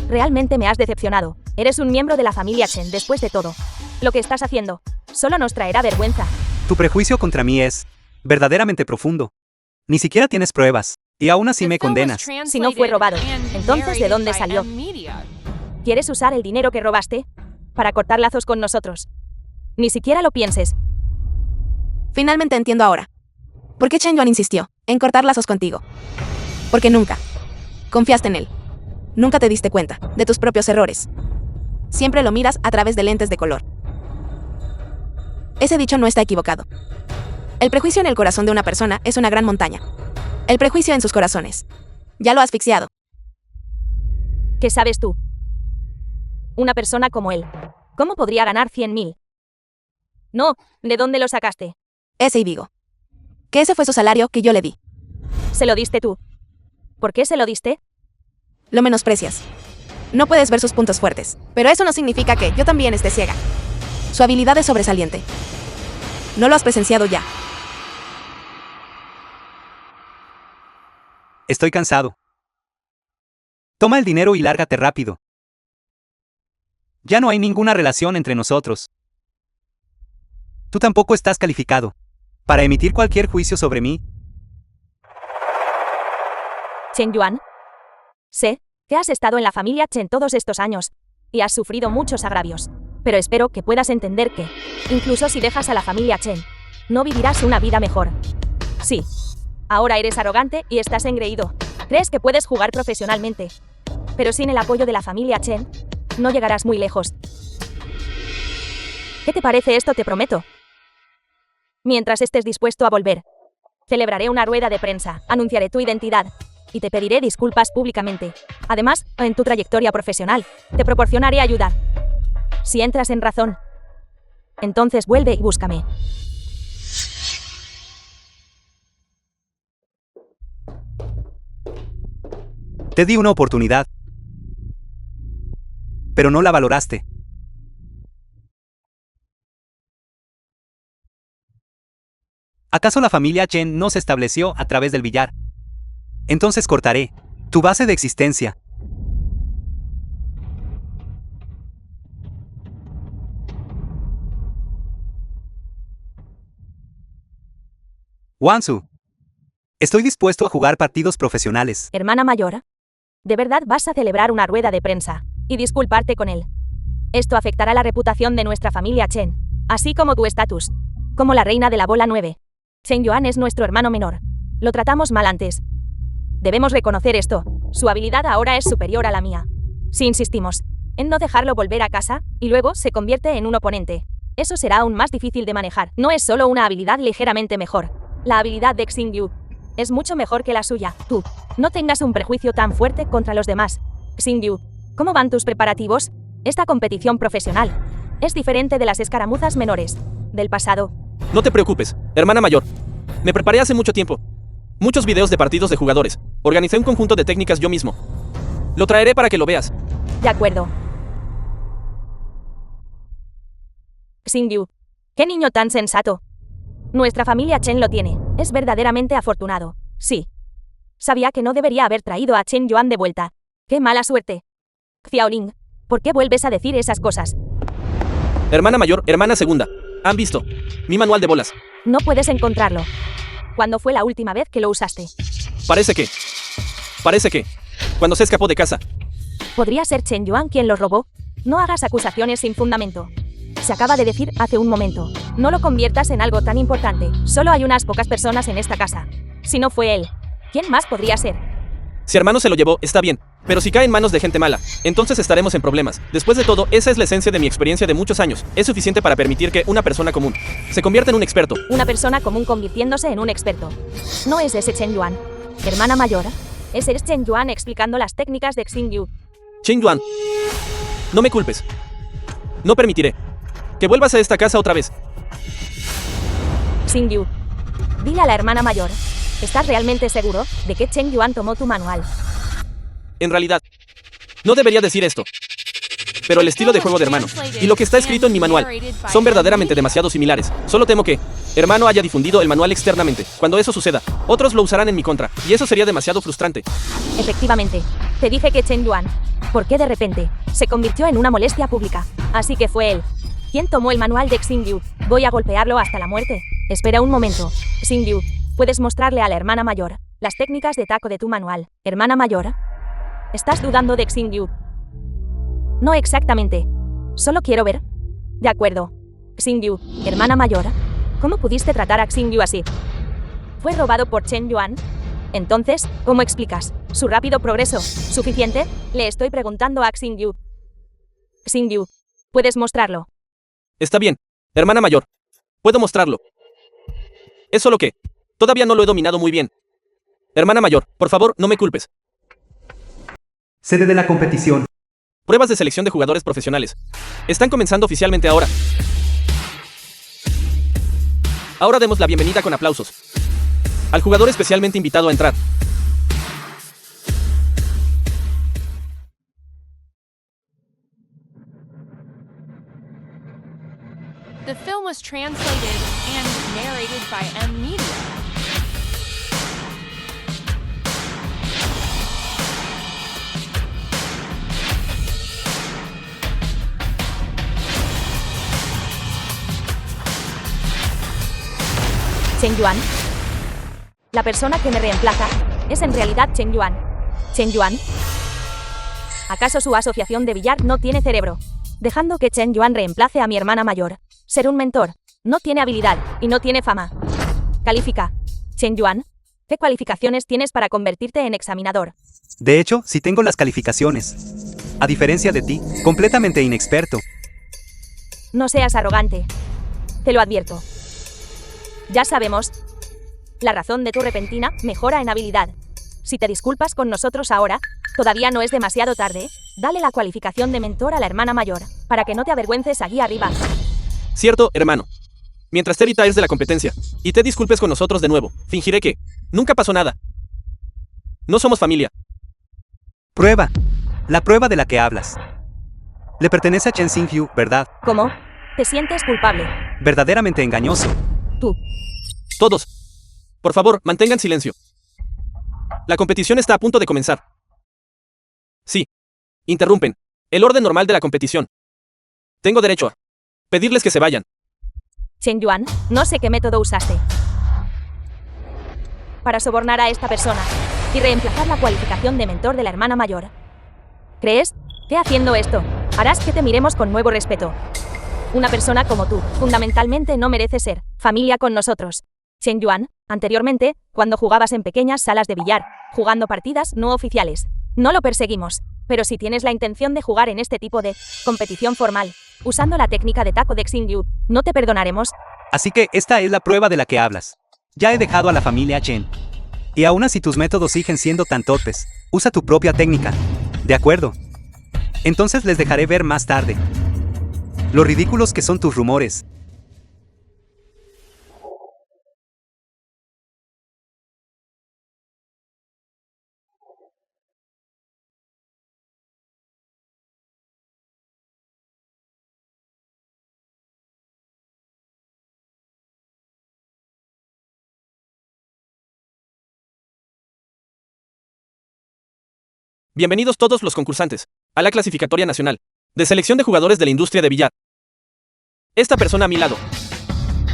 S5: Realmente me has decepcionado. Eres un miembro de la familia Chen después de todo. Lo que estás haciendo solo nos traerá vergüenza.
S1: Tu prejuicio contra mí es verdaderamente profundo. Ni siquiera tienes pruebas, y aún así me condenas.
S5: Si no fue robado, entonces ¿de dónde salió? ¿Quieres usar el dinero que robaste para cortar lazos con nosotros? Ni siquiera lo pienses.
S2: Finalmente entiendo ahora. ¿Por qué Chen Yuan insistió en cortar lazos contigo? Porque nunca confiaste en él. Nunca te diste cuenta de tus propios errores. Siempre lo miras a través de lentes de color. Ese dicho no está equivocado. El prejuicio en el corazón de una persona es una gran montaña. El prejuicio en sus corazones. Ya lo has asfixiado.
S5: ¿Qué sabes tú? Una persona como él, ¿cómo podría ganar 100,000? No, ¿de dónde lo sacaste?
S2: Ese y digo. Que ese fue su salario que yo le di.
S5: ¿Se lo diste tú? ¿Por qué se lo diste?
S2: Lo menosprecias. No puedes ver sus puntos fuertes, pero eso no significa que yo también esté ciega. Su habilidad es sobresaliente. ¿No lo has presenciado ya?
S1: Estoy cansado. Toma el dinero y lárgate rápido. Ya no hay ninguna relación entre nosotros. Tú tampoco estás calificado para emitir cualquier juicio sobre mí.
S5: Chen Yuan, sé que has estado en la familia Chen todos estos años y has sufrido muchos agravios, pero espero que puedas entender que, incluso si dejas a la familia Chen, no vivirás una vida mejor. Sí, ahora eres arrogante y estás engreído. Crees que puedes jugar profesionalmente, pero sin el apoyo de la familia Chen, no llegarás muy lejos. ¿Qué te parece esto? Te prometo. Mientras estés dispuesto a volver, celebraré una rueda de prensa, anunciaré tu identidad y te pediré disculpas públicamente. Además, en tu trayectoria profesional, te proporcionaré ayuda. Si entras en razón, entonces vuelve y búscame.
S1: Te di una oportunidad, pero no la valoraste. ¿Acaso la familia Chen no se estableció a través del billar? Entonces cortaré tu base de existencia. Wansu. Estoy dispuesto a jugar partidos profesionales.
S5: Hermana mayor, ¿de verdad vas a celebrar una rueda de prensa y disculparte con él? Esto afectará la reputación de nuestra familia Chen, así como tu estatus, como la reina de la bola 9. Chen Yuan es nuestro hermano menor. Lo tratamos mal antes. Debemos reconocer esto. Su habilidad ahora es superior a la mía. Si insistimos en no dejarlo volver a casa, y luego se convierte en un oponente, eso será aún más difícil de manejar. No es solo una habilidad ligeramente mejor. La habilidad de Xingyu es mucho mejor que la suya. Tú, no tengas un prejuicio tan fuerte contra los demás. Xingyu, ¿cómo van tus preparativos? Esta competición profesional es diferente de las escaramuzas menores del pasado.
S4: No te preocupes, hermana mayor. Me preparé hace mucho tiempo. Muchos videos de partidos de jugadores. Organicé un conjunto de técnicas yo mismo. Lo traeré para que lo veas.
S5: De acuerdo. Xingyu, qué niño tan sensato. Nuestra familia Chen lo tiene. Es verdaderamente afortunado. Sí. Sabía que no debería haber traído a Chen Yuan de vuelta. ¡Qué mala suerte! Xiaoling, ¿por qué vuelves a decir esas cosas?
S4: Hermana mayor, hermana segunda. ¿Han visto mi manual de bolas?
S5: No puedes encontrarlo. ¿Cuándo fue la última vez que lo usaste?
S4: Parece que... Cuando se escapó de casa.
S5: ¿Podría ser Chen Yuan quien lo robó? No hagas acusaciones sin fundamento. Se acaba de decir hace un momento. No lo conviertas en algo tan importante. Solo hay unas pocas personas en esta casa. Si no fue él, ¿quién más podría ser?
S4: Si hermano se lo llevó, está bien. Pero si cae en manos de gente mala, entonces estaremos en problemas. Después de todo, esa es la esencia de mi experiencia de muchos años. Es suficiente para permitir que una persona común se convierta en un experto.
S5: Una persona común convirtiéndose en un experto. No es ese Chen Yuan. Hermana mayor. Ese es Chen Yuan explicando las técnicas de Xingyu.
S4: Chen Yuan, no me culpes. No permitiré que vuelvas a esta casa otra vez.
S5: Xingyu, dile a la hermana mayor. ¿Estás realmente seguro de que Chen Yuan tomó tu manual?
S4: En realidad, no debería decir esto. Pero el estilo de juego de hermano y lo que está escrito en mi manual son verdaderamente demasiado similares. Solo temo que hermano haya difundido el manual externamente. Cuando eso suceda, otros lo usarán en mi contra, y eso sería demasiado frustrante.
S5: Efectivamente, te dije que Chen Yuan, ¿por qué de repente se convirtió en una molestia pública? Así que fue él quien tomó el manual de Xingyu. Voy a golpearlo hasta la muerte. Espera un momento. Xingyu, puedes mostrarle a la hermana mayor las técnicas de taco de tu manual. Hermana mayor, ¿estás dudando de Xingyu? No exactamente. Solo quiero ver. De acuerdo. Xingyu, hermana mayor, ¿cómo pudiste tratar a Xingyu así? ¿Fue robado por Chen Yuan? Entonces, ¿cómo explicas su rápido progreso? ¿Suficiente? Le estoy preguntando a Xingyu. Xingyu, ¿puedes mostrarlo?
S4: Está bien, hermana mayor. Puedo mostrarlo. Es solo que todavía no lo he dominado muy bien. Hermana mayor, por favor, no me culpes.
S1: Sede de la competición.
S4: Pruebas de selección de jugadores profesionales están comenzando oficialmente ahora. Ahora demos la bienvenida con aplausos al jugador especialmente invitado a entrar.
S3: The film was translated and narrated by M Media.
S5: Chen Yuan. La persona que me reemplaza es en realidad Chen Yuan. Chen Yuan. ¿Acaso su asociación de billar no tiene cerebro? Dejando que Chen Yuan reemplace a mi hermana mayor. Ser un mentor. No tiene habilidad y no tiene fama. Califica. Chen Yuan, ¿qué cualificaciones tienes para convertirte en examinador?
S1: De hecho, sí tengo las calificaciones. A diferencia de ti, completamente inexperto.
S5: No seas arrogante. Te lo advierto. Ya sabemos la razón de tu repentina mejora en habilidad. Si te disculpas con nosotros ahora, todavía no es demasiado tarde. Dale la cualificación de mentor a la hermana mayor, para que no te avergüences allí arriba.
S4: Cierto, hermano. Mientras te retires de la competencia y te disculpes con nosotros de nuevo, fingiré que nunca pasó nada. No somos familia.
S1: Prueba. La prueba de la que hablas. Le pertenece a Chen Xingyu, ¿verdad?
S5: ¿Cómo? ¿Te sientes culpable?
S1: Verdaderamente engañoso.
S5: Tú.
S4: Todos, por favor, mantengan silencio. La competición está a punto de comenzar. Sí. Interrumpen el orden normal de la competición. Tengo derecho a pedirles que se vayan.
S5: Chen Yuan, no sé qué método usaste. para sobornar a esta persona y reemplazar la cualificación de mentor de la hermana mayor. ¿Crees que haciendo esto harás que te miremos con nuevo respeto? Una persona como tú, fundamentalmente no merece ser familia con nosotros. Chen Yuan, anteriormente, cuando jugabas en pequeñas salas de billar, jugando partidas no oficiales, no lo perseguimos. Pero si tienes la intención de jugar en este tipo de competición formal, usando la técnica de taco de Xingyu, no te perdonaremos.
S1: Así que esta es la prueba de la que hablas. Ya he dejado a la familia Chen. Y aún así tus métodos siguen siendo tan torpes, usa tu propia técnica. ¿De acuerdo? Entonces les dejaré ver más tarde lo ridículos que son tus rumores.
S4: Bienvenidos todos los concursantes a la clasificatoria nacional de selección de jugadores de la industria de billar. Esta persona a mi lado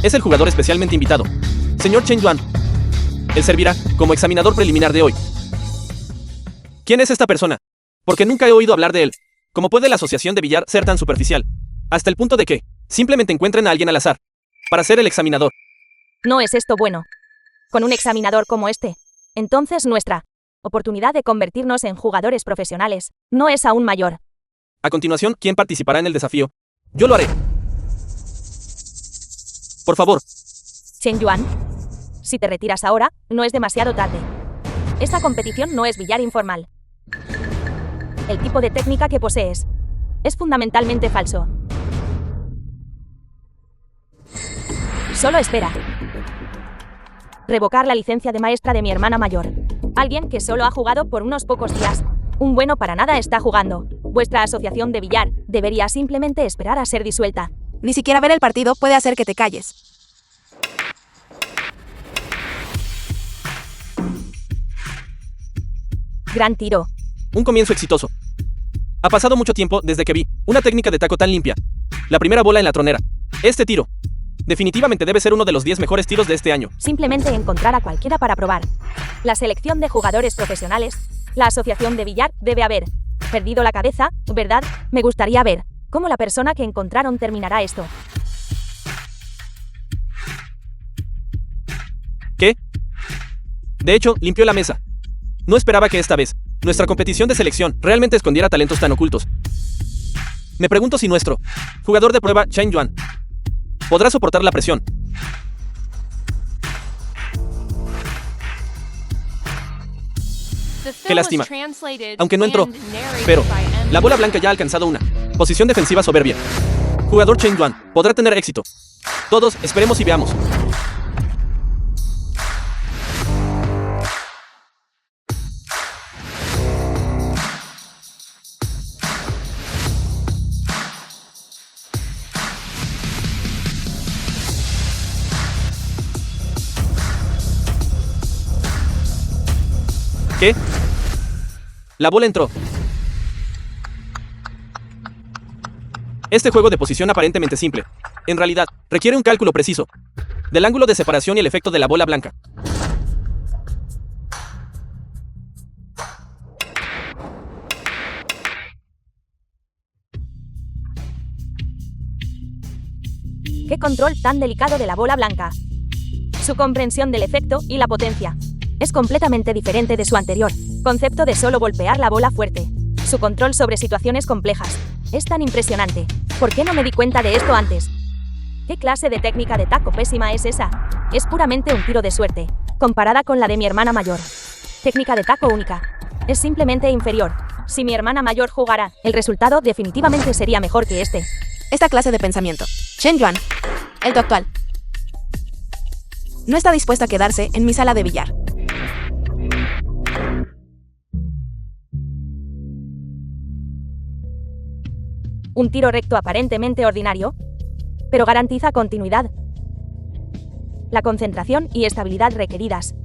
S4: es el jugador especialmente invitado, señor Chen Yuan. Él servirá como examinador preliminar de hoy. ¿Quién es esta persona? Porque nunca he oído hablar de él. ¿Cómo puede la asociación de billar ser tan superficial? Hasta el punto de que simplemente encuentren a alguien al azar para ser el examinador.
S5: No es esto bueno. Con un examinador como este, entonces nuestra oportunidad de convertirnos en jugadores profesionales no es aún mayor.
S4: A continuación, ¿quién participará en el desafío? Yo lo haré. Por favor.
S5: Chen Yuan, si te retiras ahora, no es demasiado tarde. Esta competición no es billar informal. El tipo de técnica que posees es fundamentalmente falso. Solo espera. Revocar la licencia de maestra de mi hermana mayor. Alguien que solo ha jugado por unos pocos días. Un bueno para nada está jugando. Vuestra asociación de billar debería simplemente esperar a ser disuelta.
S2: Ni siquiera ver el partido puede hacer que te calles.
S5: Gran tiro.
S4: Un comienzo exitoso. Ha pasado mucho tiempo desde que vi una técnica de taco tan limpia. La primera bola en la tronera. Este tiro definitivamente debe ser uno de los 10 mejores tiros de este año.
S5: Simplemente encontrar a cualquiera para probar. La selección de jugadores profesionales, la asociación de billar debe haber perdido la cabeza, ¿verdad? Me gustaría ver cómo la persona que encontraron terminará esto.
S4: ¿Qué? De hecho, limpió la mesa. No esperaba que esta vez nuestra competición de selección realmente escondiera talentos tan ocultos. Me pregunto si nuestro jugador de prueba, Chen Yuan, podrá soportar la presión. Qué lástima. Aunque no entró. Pero la bola blanca ya ha alcanzado una posición defensiva soberbia. Jugador Chen Yuan podrá tener éxito. Todos esperemos y veamos. ¿Qué? La bola entró. Este juego de posición aparentemente simple, en realidad, requiere un cálculo preciso del ángulo de separación y el efecto de la bola blanca.
S5: ¡Qué control tan delicado de la bola blanca! Su comprensión del efecto y la potencia es completamente diferente de su anterior concepto de solo golpear la bola fuerte. Su control sobre situaciones complejas es tan impresionante. ¿Por qué no me di cuenta de esto antes? ¿Qué clase de técnica de taco pésima es esa? Es puramente un tiro de suerte, comparada con la de mi hermana mayor. Técnica de taco única. Es simplemente inferior. Si mi hermana mayor jugara, el resultado definitivamente sería mejor que este.
S2: Esta clase de pensamiento. Chen Yuan, el tu actual, no está dispuesto a quedarse en mi sala de billar.
S5: Un tiro recto aparentemente ordinario, pero garantiza continuidad, la concentración y estabilidad requeridas.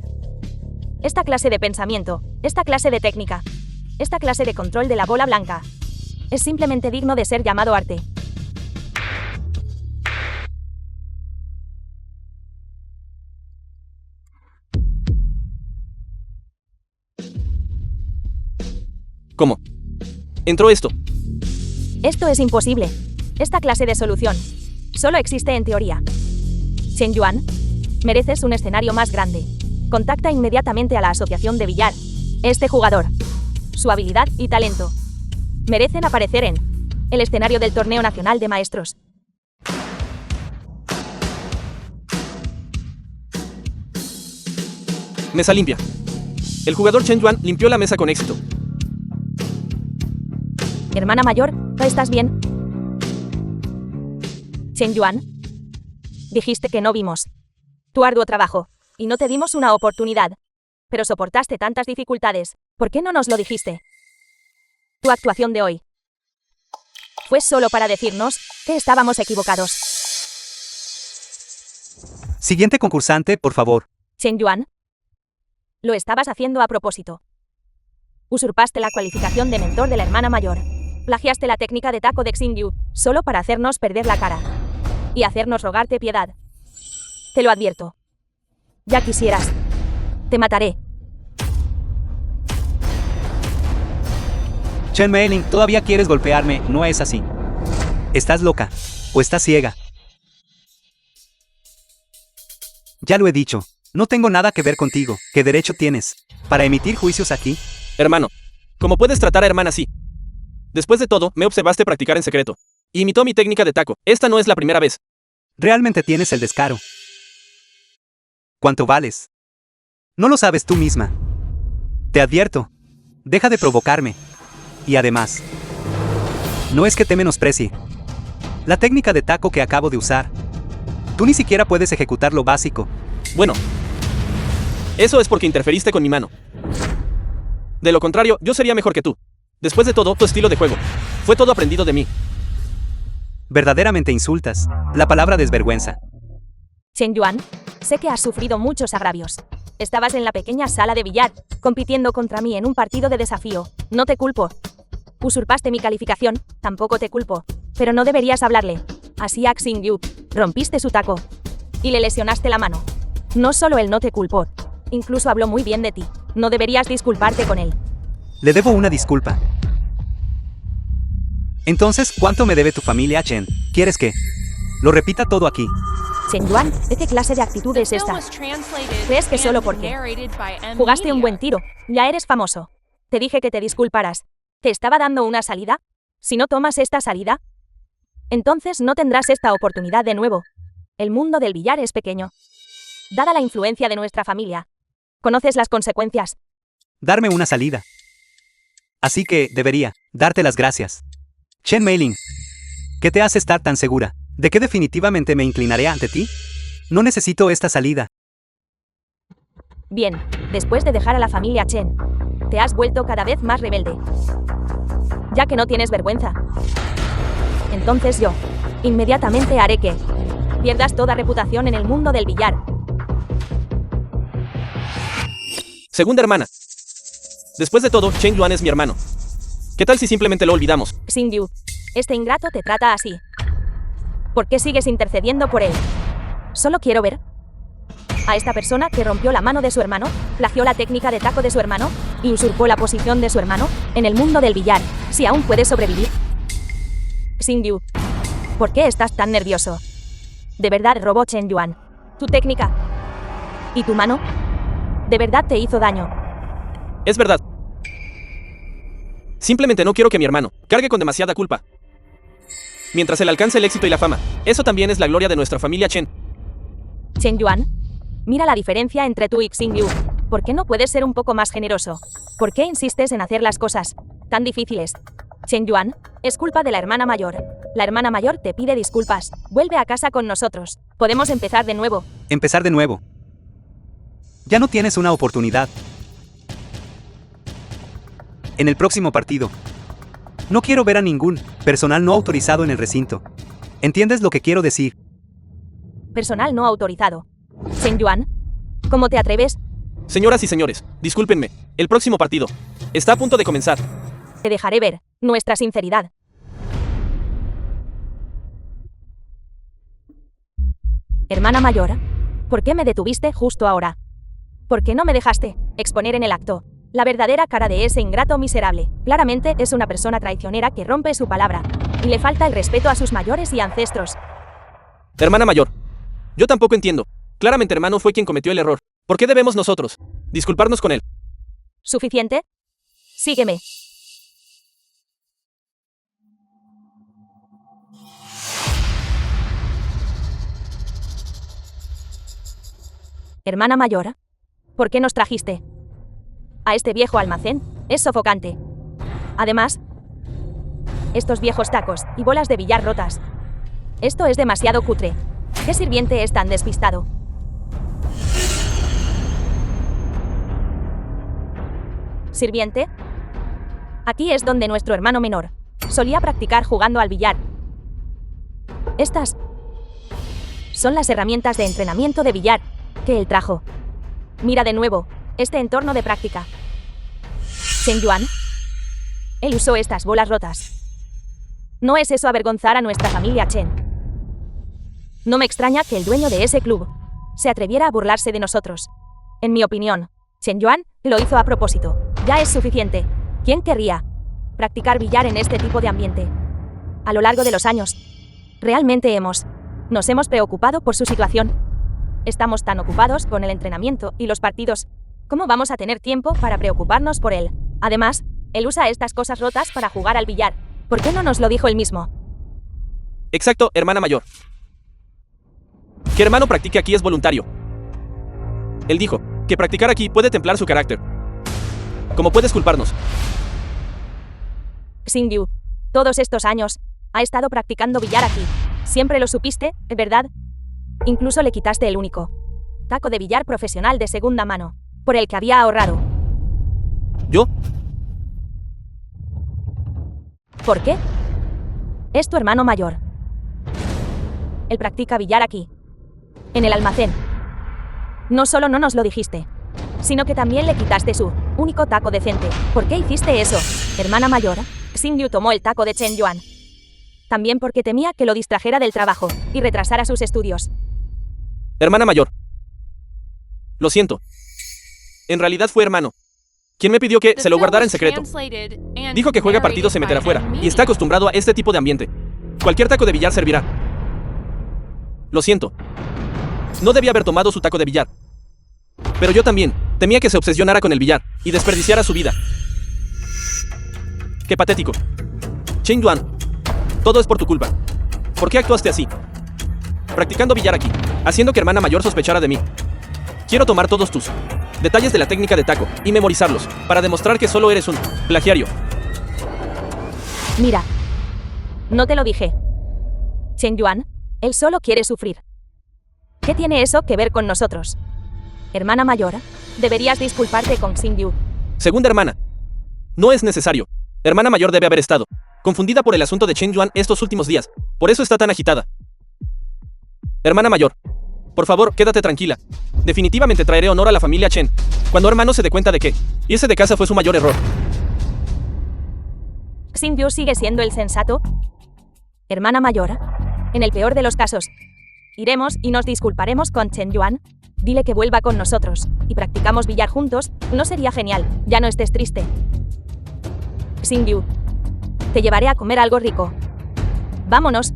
S5: Esta clase de pensamiento, esta clase de técnica, esta clase de control de la bola blanca, es simplemente digno de ser llamado arte.
S4: ¿Cómo? Entró esto.
S5: Esto es imposible. Esta clase de solución solo existe en teoría. Chen Yuan, mereces un escenario más grande. Contacta inmediatamente a la asociación de billar. Este jugador, su habilidad y talento merecen aparecer en el escenario del torneo nacional de maestros.
S4: Mesa limpia. El jugador Chen Yuan limpió la mesa con éxito.
S5: Hermana mayor, ¿estás bien? Chen Yuan, dijiste que no vimos tu arduo trabajo y no te dimos una oportunidad, pero soportaste tantas dificultades. ¿Por qué no nos lo dijiste? Tu actuación de hoy fue solo para decirnos que estábamos equivocados.
S1: Siguiente concursante, por favor.
S5: Chen Yuan, lo estabas haciendo a propósito. Usurpaste la cualificación de mentor de la hermana mayor. Plagiaste la técnica de taco de Xingyu solo para hacernos perder la cara y hacernos rogarte piedad. Te lo advierto. Ya quisieras. Te mataré.
S1: Chen Meiling, ¿todavía quieres golpearme? No es así. ¿Estás loca? ¿O estás ciega? Ya lo he dicho. No tengo nada que ver contigo. ¿Qué derecho tienes para emitir juicios aquí?
S4: Hermano, ¿cómo puedes tratar a hermana así? Después de todo, me observaste practicar en secreto. Y imitó mi técnica de taco. Esta no es la primera vez.
S1: Realmente tienes el descaro. ¿Cuánto vales? No lo sabes tú misma. Te advierto. Deja de provocarme. Y además, no es que te menosprecie. La técnica de taco que acabo de usar, tú ni siquiera puedes ejecutar lo básico.
S4: Bueno, eso es porque interferiste con mi mano. De lo contrario, yo sería mejor que tú. Después de todo, tu estilo de juego fue todo aprendido de mí.
S1: Verdaderamente insultas. La palabra desvergüenza.
S5: Chen Yuan, sé que has sufrido muchos agravios. Estabas en la pequeña sala de billar, compitiendo contra mí en un partido de desafío. No te culpo. Usurpaste mi calificación, tampoco te culpo. Pero no deberías hablarle así a Xingyu. Rompiste su taco y le lesionaste la mano. No solo él no te culpó, incluso habló muy bien de ti. No deberías disculparte con él.
S1: Le debo una disculpa. Entonces, ¿cuánto me debe tu familia, Chen? ¿Quieres que lo repita todo aquí?
S5: Chen Yuan, ¿de qué clase de actitud es
S3: The film
S5: esta?
S3: was translated
S5: ¿Crees que solo
S3: and
S5: porque
S3: narrated by M.
S5: jugaste un
S3: Media.
S5: buen tiro, ya eres famoso? Te dije que te disculparas. ¿Te estaba dando una salida? Si no tomas esta salida, entonces no tendrás esta oportunidad de nuevo. El mundo del billar es pequeño. Dada la influencia de nuestra familia, conoces las consecuencias.
S1: Darme una salida. Así que debería darte las gracias. Chen Meiling, ¿qué te hace estar tan segura de que definitivamente me inclinaré ante ti? No necesito esta salida.
S5: Bien, después de dejar a la familia Chen, te has vuelto cada vez más rebelde. Ya que no tienes vergüenza. Entonces yo, inmediatamente haré que pierdas toda reputación en el mundo del billar.
S4: Segunda hermana. Después de todo, Chen Yuan es mi hermano. ¿Qué tal si simplemente lo olvidamos?
S5: Xingyu, este ingrato te trata así. ¿Por qué sigues intercediendo por él? Solo quiero ver a esta persona que rompió la mano de su hermano, plagió la técnica de taco de su hermano y usurpó la posición de su hermano en el mundo del billar, si aún puedes sobrevivir. Xingyu, ¿por qué estás tan nervioso? ¿De verdad robó Chen Yuan tu técnica y tu mano? ¿De verdad te hizo daño?
S4: Es verdad. Simplemente no quiero que mi hermano cargue con demasiada culpa. Mientras él alcance el éxito y la fama, eso también es la gloria de nuestra familia Chen.
S5: Chen Yuan, mira la diferencia entre tú y Xingyu. ¿Por qué no puedes ser un poco más generoso? ¿Por qué insistes en hacer las cosas tan difíciles? Chen Yuan, es culpa de la hermana mayor. La hermana mayor te pide disculpas. Vuelve a casa con nosotros. Podemos empezar de nuevo.
S1: Empezar de nuevo. Ya no tienes una oportunidad. En el próximo partido. No quiero ver a ningún personal no autorizado en el recinto. ¿Entiendes lo que quiero decir?
S5: Personal no autorizado. Chen Yuan, ¿cómo te atreves?
S4: Señoras y señores, discúlpenme. El próximo partido está a punto de comenzar.
S5: Te dejaré ver nuestra sinceridad. Hermana mayor, ¿por qué me detuviste justo ahora? ¿Por qué no me dejaste exponer en el acto La verdadera cara de ese ingrato miserable. Claramente es una persona traicionera que rompe su palabra. Y le falta el respeto a sus mayores y ancestros.
S4: Hermana mayor. Yo tampoco entiendo. Claramente hermano fue quien cometió el error. ¿Por qué debemos nosotros disculparnos con él?
S5: ¿Suficiente? Sígueme. Hermana mayor, ¿por qué nos trajiste a este viejo almacén? Es sofocante. Además, estos viejos tacos y bolas de billar rotas. Esto es demasiado cutre. ¿Qué sirviente es tan despistado? ¿Sirviente? Aquí es donde nuestro hermano menor solía practicar jugando al billar. Estas son las herramientas de entrenamiento de billar que él trajo. Mira de nuevo este entorno de práctica. Chen Yuan. Él usó estas bolas rotas. ¿No es eso avergonzar a nuestra familia Chen? No me extraña que el dueño de ese club se atreviera a burlarse de nosotros. En mi opinión, Chen Yuan lo hizo a propósito. Ya es suficiente. ¿Quién querría practicar billar en este tipo de ambiente? A lo largo de los años, realmente nos hemos preocupado por su situación. Estamos tan ocupados con el entrenamiento y los partidos. ¿Cómo vamos a tener tiempo para preocuparnos por él? Además, él usa estas cosas rotas para jugar al billar. ¿Por qué no nos lo dijo él mismo?
S4: Exacto, hermana mayor. Que hermano practique aquí es voluntario. Él dijo que practicar aquí puede templar su carácter. ¿Cómo puedes culparnos?
S5: Xingyu, todos estos años, ha estado practicando billar aquí. Siempre lo supiste, ¿verdad? Incluso le quitaste el único taco de billar profesional de segunda mano, por el que había ahorrado.
S4: ¿Yo?
S5: ¿Por qué? Es tu hermano mayor. Él practica billar aquí, en el almacén. No solo no nos lo dijiste, sino que también le quitaste su único taco decente. ¿Por qué hiciste eso, hermana mayor? Xingyu tomó el taco de Chen Yuan. También porque temía que lo distrajera del trabajo y retrasara sus estudios.
S4: Hermana mayor. Lo siento. En realidad fue hermano quien me pidió que se lo guardara en secreto. Dijo que juega partidos se meterá afuera y está acostumbrado a este tipo de ambiente. Cualquier taco de billar servirá. Lo siento. No debía haber tomado su taco de billar. Pero yo también temía que se obsesionara con el billar y desperdiciara su vida. Qué patético. Chen Yuan, todo es por tu culpa. ¿Por qué actuaste así? Practicando billar aquí, haciendo que hermana mayor sospechara de mí. Quiero tomar todos tus detalles de la técnica de taco y memorizarlos para demostrar que solo eres un plagiario.
S5: Mira, no te lo dije. Chen Yuan, él solo quiere sufrir. ¿Qué tiene eso que ver con nosotros? Hermana mayor, deberías disculparte con Xingyu.
S4: Segunda hermana, no es necesario. Hermana mayor debe haber estado confundida por el asunto de Chen Yuan estos últimos días. Por eso está tan agitada. Hermana mayor, por favor, quédate tranquila. Definitivamente traeré honor a la familia Chen cuando hermano se dé cuenta de que irse de casa fue su mayor error.
S5: ¿Xingyu sigue siendo el sensato? Hermana mayor, en el peor de los casos, iremos y nos disculparemos con Chen Yuan. Dile que vuelva con nosotros y practicamos billar juntos. ¿No sería genial? Ya no estés triste. Xingyu, te llevaré a comer algo rico. Vámonos.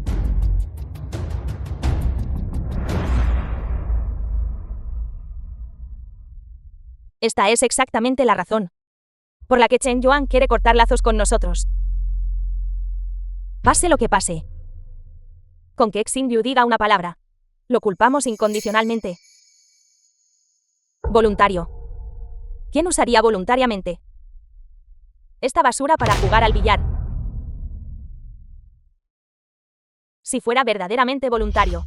S5: Esta es exactamente la razón por la que Chen Yuan quiere cortar lazos con nosotros. Pase lo que pase. Con que Xingyu diga una palabra, lo culpamos incondicionalmente. Voluntario. ¿Quién usaría voluntariamente esta basura para jugar al billar? Si fuera verdaderamente voluntario,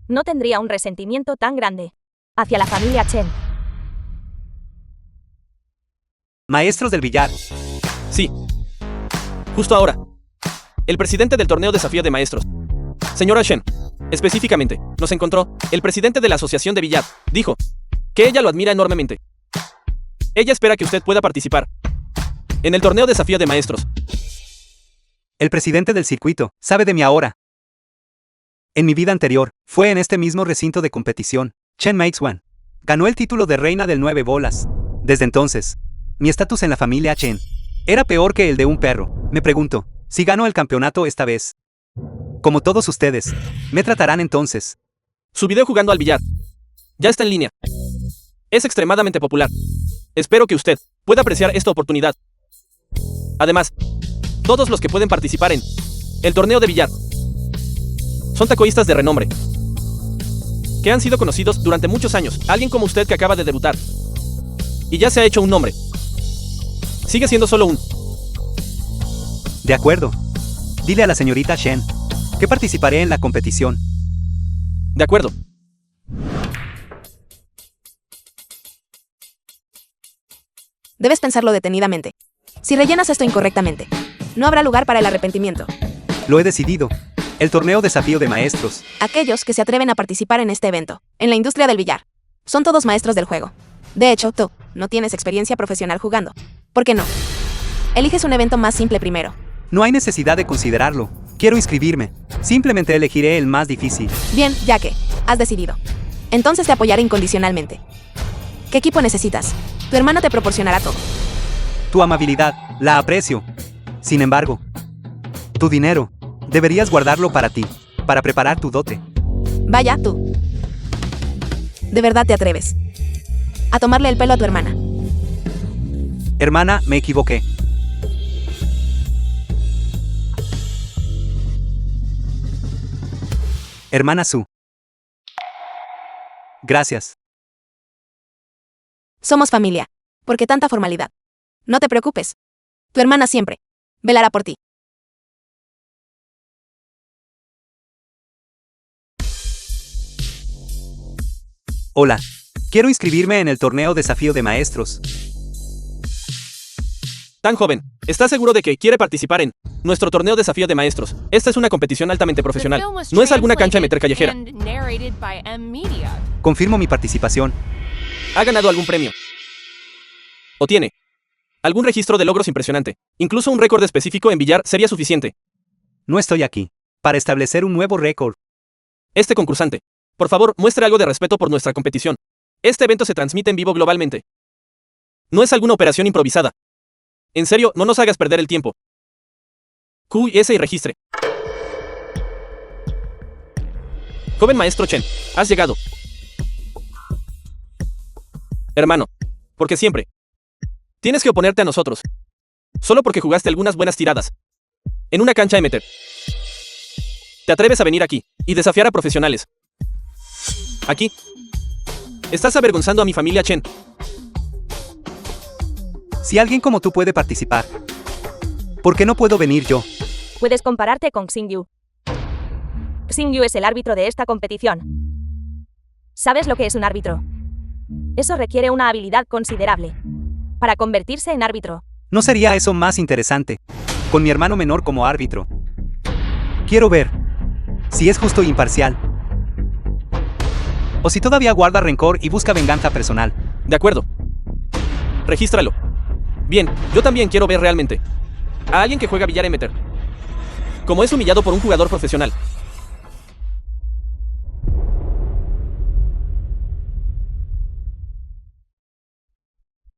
S5: no tendría un resentimiento tan grande hacia la familia Chen.
S1: Maestros del billar.
S4: Sí. Justo ahora. El presidente del torneo Desafío de Maestros, señora Shen, específicamente, nos encontró. El presidente de la asociación de billar dijo que ella lo admira enormemente. Ella espera que usted pueda participar en el torneo Desafío de Maestros.
S1: El presidente del circuito sabe de mí ahora. En mi vida anterior, fue en este mismo recinto de competición, Chen Meixuan ganó el título de reina del 9 bolas. Desde entonces, mi estatus en la familia Chen era peor que el de un perro. Me pregunto, si gano el campeonato esta vez, como todos ustedes, me tratarán entonces.
S4: Su video jugando al billar ya está en línea. Es extremadamente popular. Espero que usted pueda apreciar esta oportunidad. Además, todos los que pueden participar en el torneo de billar son tacoístas de renombre, que han sido conocidos durante muchos años. Alguien como usted que acaba de debutar y ya se ha hecho un nombre, sigue siendo solo un...
S1: De acuerdo. Dile a la señorita Shen que participaré en la competición.
S4: De acuerdo.
S2: Debes pensarlo detenidamente. Si rellenas esto incorrectamente, no habrá lugar para el arrepentimiento.
S1: Lo he decidido. El torneo desafío de maestros.
S2: Aquellos que se atreven a participar en este evento, en la industria del billar, son todos maestros del juego. De hecho, tú no tienes experiencia profesional jugando. ¿Por qué no? Eliges un evento más simple primero.
S1: No hay necesidad de considerarlo. Quiero inscribirme. Simplemente elegiré el más difícil.
S2: Bien, ya que has decidido. Entonces te apoyaré incondicionalmente. ¿Qué equipo necesitas? Tu hermano te proporcionará todo.
S1: Tu amabilidad, la aprecio. Sin embargo, tu dinero, deberías guardarlo para ti, para preparar tu dote.
S2: Vaya, tú. ¿De verdad te atreves a tomarle el pelo a tu hermana?
S1: Hermana, me equivoqué. Hermana Su. Gracias.
S2: Somos familia. ¿Por qué tanta formalidad? No te preocupes. Tu hermana siempre velará por ti.
S1: Hola. Quiero inscribirme en el torneo desafío de maestros.
S4: Tan joven, ¿está seguro de que quiere participar en nuestro torneo desafío de maestros? Esta es una competición altamente profesional. No es alguna cancha de meter callejera.
S1: Confirmo mi participación.
S4: ¿Ha ganado algún premio? ¿O tiene algún registro de logros impresionante? Incluso un récord específico en billar sería suficiente.
S1: No estoy aquí para establecer un nuevo récord.
S4: Este concursante, por favor, muestre algo de respeto por nuestra competición. Este evento se transmite en vivo globalmente. No es alguna operación improvisada. En serio, no nos hagas perder el tiempo. QS y registre. Joven maestro Chen, has llegado. Hermano, porque siempre tienes que oponerte a nosotros. Solo porque jugaste algunas buenas tiradas en una cancha amateur. Te atreves a venir aquí y desafiar a profesionales. Aquí. Estás avergonzando a mi familia Chen.
S1: Si alguien como tú puede participar, ¿por qué no puedo venir yo?
S5: Puedes compararte con Xingyu. Xingyu es el árbitro de esta competición. ¿Sabes lo que es un árbitro? Eso requiere una habilidad considerable para convertirse en árbitro.
S1: ¿No sería eso más interesante? Con mi hermano menor como árbitro. Quiero ver si es justo e imparcial. O si todavía guarda rencor y busca venganza personal.
S4: De acuerdo. Regístralo. Bien, yo también quiero ver realmente a alguien que juega billar amateur como es humillado por un jugador profesional.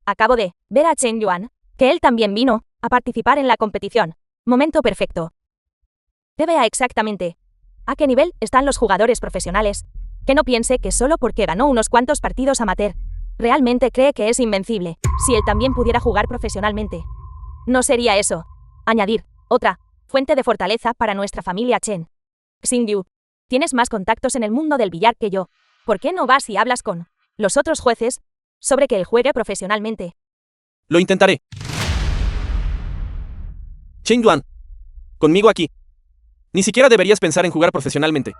S5: Acabo de ver a Chen Yuan, que él también vino a participar en la competición. Momento perfecto. Te vea exactamente a qué nivel están los jugadores profesionales. Que no piense que solo porque ganó unos cuantos partidos amateur, realmente cree que es invencible. Si él también pudiera jugar profesionalmente, no sería eso. Añadir otra fuente de fortaleza para nuestra familia Chen. Xingyu, tienes más contactos en el mundo del billar que yo. ¿Por qué no vas y hablas con los otros jueces sobre que él juegue profesionalmente?
S4: Lo intentaré. Chen Yuan, conmigo aquí. Ni siquiera deberías pensar en jugar profesionalmente.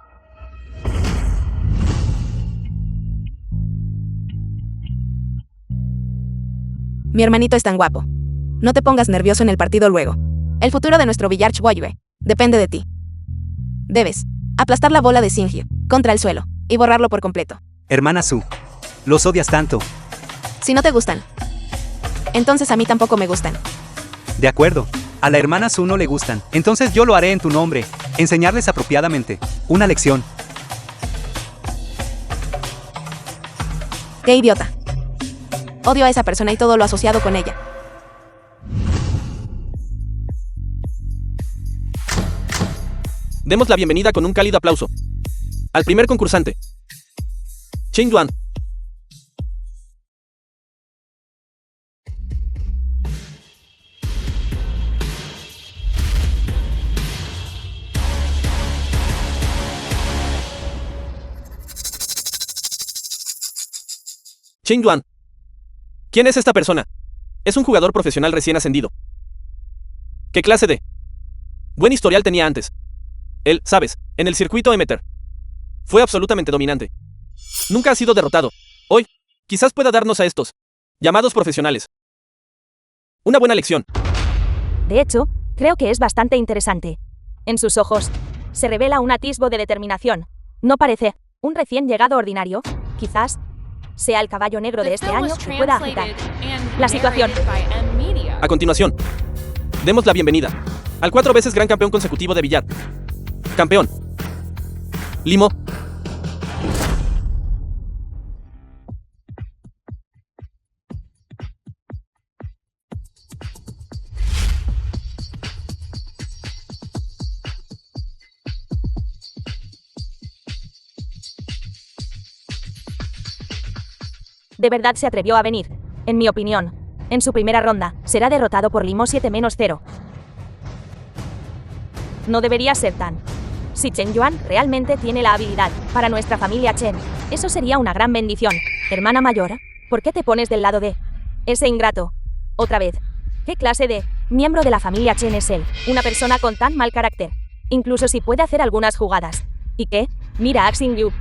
S2: Mi hermanito es tan guapo. No te pongas nervioso en el partido luego. El futuro de nuestro billar Chwoyue depende de ti. Debes aplastar la bola de Xingyu contra el suelo y borrarlo por completo.
S1: Hermana Su, los odias tanto.
S2: Si no te gustan, entonces a mí tampoco me gustan.
S1: De acuerdo. A la hermana Su no le gustan. Entonces yo lo haré en tu nombre. Enseñarles apropiadamente. Una lección.
S2: ¡Qué idiota! Odio a esa persona y todo lo asociado con ella.
S4: Demos la bienvenida con un cálido aplauso al primer concursante, Chen Yuan. Chen Yuan. ¿Quién es esta persona? Es un jugador profesional recién ascendido. ¿Qué clase de buen historial tenía antes? Él, sabes, en el circuito Emeter. Fue absolutamente dominante. Nunca ha sido derrotado. Hoy, quizás pueda darnos a estos llamados profesionales una buena lección.
S5: De hecho, creo que es bastante interesante. En sus ojos se revela un atisbo de determinación. No parece un recién llegado ordinario. Quizás sea el caballo negro de
S3: The
S5: este
S3: film
S5: año
S3: was
S5: que pueda agitar
S3: translated and
S5: la situación.
S3: narrated by M Media.
S4: A continuación, demos la bienvenida al 4 veces gran campeón consecutivo de billar. Campeón Limo.
S5: De verdad se atrevió a venir. En mi opinión, en su primera ronda, será derrotado por Limo 7-0. No debería ser tan. Si Chen Yuan realmente tiene la habilidad para nuestra familia Chen, eso sería una gran bendición. Hermana mayor, ¿por qué te pones del lado de ese ingrato? Otra vez. ¿Qué clase de miembro de la familia Chen es él? Una persona con tan mal carácter. Incluso si puede hacer algunas jugadas. ¿Y qué? Mira a Xing Yu.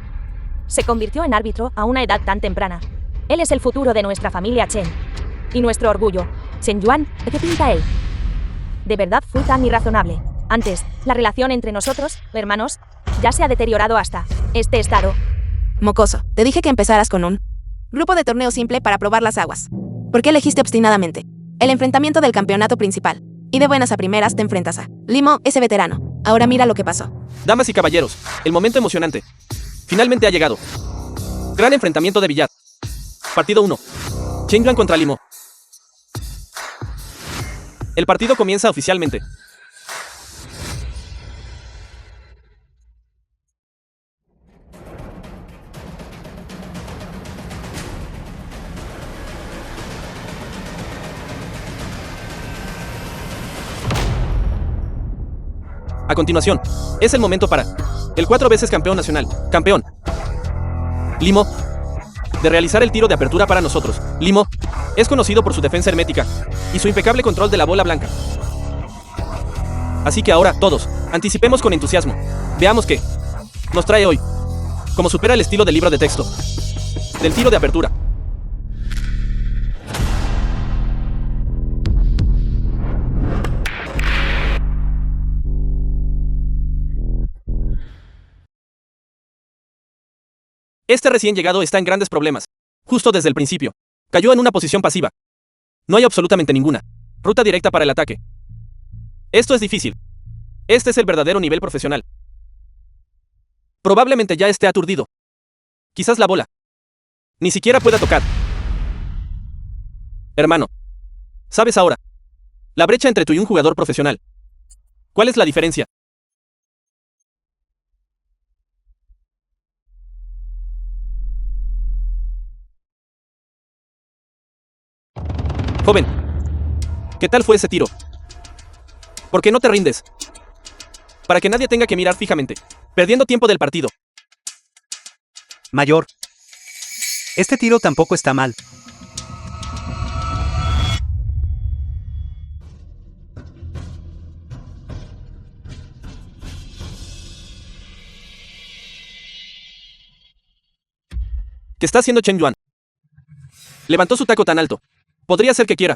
S5: Se convirtió en árbitro a una edad tan temprana. Él es el futuro de nuestra familia Chen. Y nuestro orgullo. Chen Yuan, ¿qué pinta él? De verdad fui tan irrazonable. Antes, la relación entre nosotros, hermanos, ya se ha deteriorado hasta este estado.
S2: Mocoso, te dije que empezaras con un grupo de torneo simple para probar las aguas. ¿Por qué elegiste obstinadamente el enfrentamiento del campeonato principal? Y de buenas a primeras te enfrentas a Limo, ese veterano. Ahora mira lo que pasó.
S4: Damas y caballeros, el momento emocionante finalmente ha llegado. Gran enfrentamiento de billar. Partido 1. Chen Yuan contra Limo. El partido comienza oficialmente. A continuación, es el momento para el 4 veces campeón nacional, campeón Limo, de realizar el tiro de apertura para nosotros. Limo es conocido por su defensa hermética y su impecable control de la bola blanca. Así que ahora, todos, anticipemos con entusiasmo. Veamos qué nos trae hoy. Como supera el estilo del libro de texto del tiro de apertura. Este recién llegado está en grandes problemas. Justo desde el principio. Cayó en una posición pasiva. No hay absolutamente ninguna ruta directa para el ataque. Esto es difícil. Este es el verdadero nivel profesional. Probablemente ya esté aturdido. Quizás la bola ni siquiera pueda tocar. Hermano, ¿sabes ahora la brecha entre tú y un jugador profesional? ¿Cuál es la diferencia? Joven, ¿qué tal fue ese tiro? ¿Por qué no te rindes? Para que nadie tenga que mirar fijamente, perdiendo tiempo del partido.
S1: Mayor. Este tiro tampoco está mal.
S4: ¿Qué está haciendo Chen Yuan? Levantó su taco tan alto. Podría ser que quiera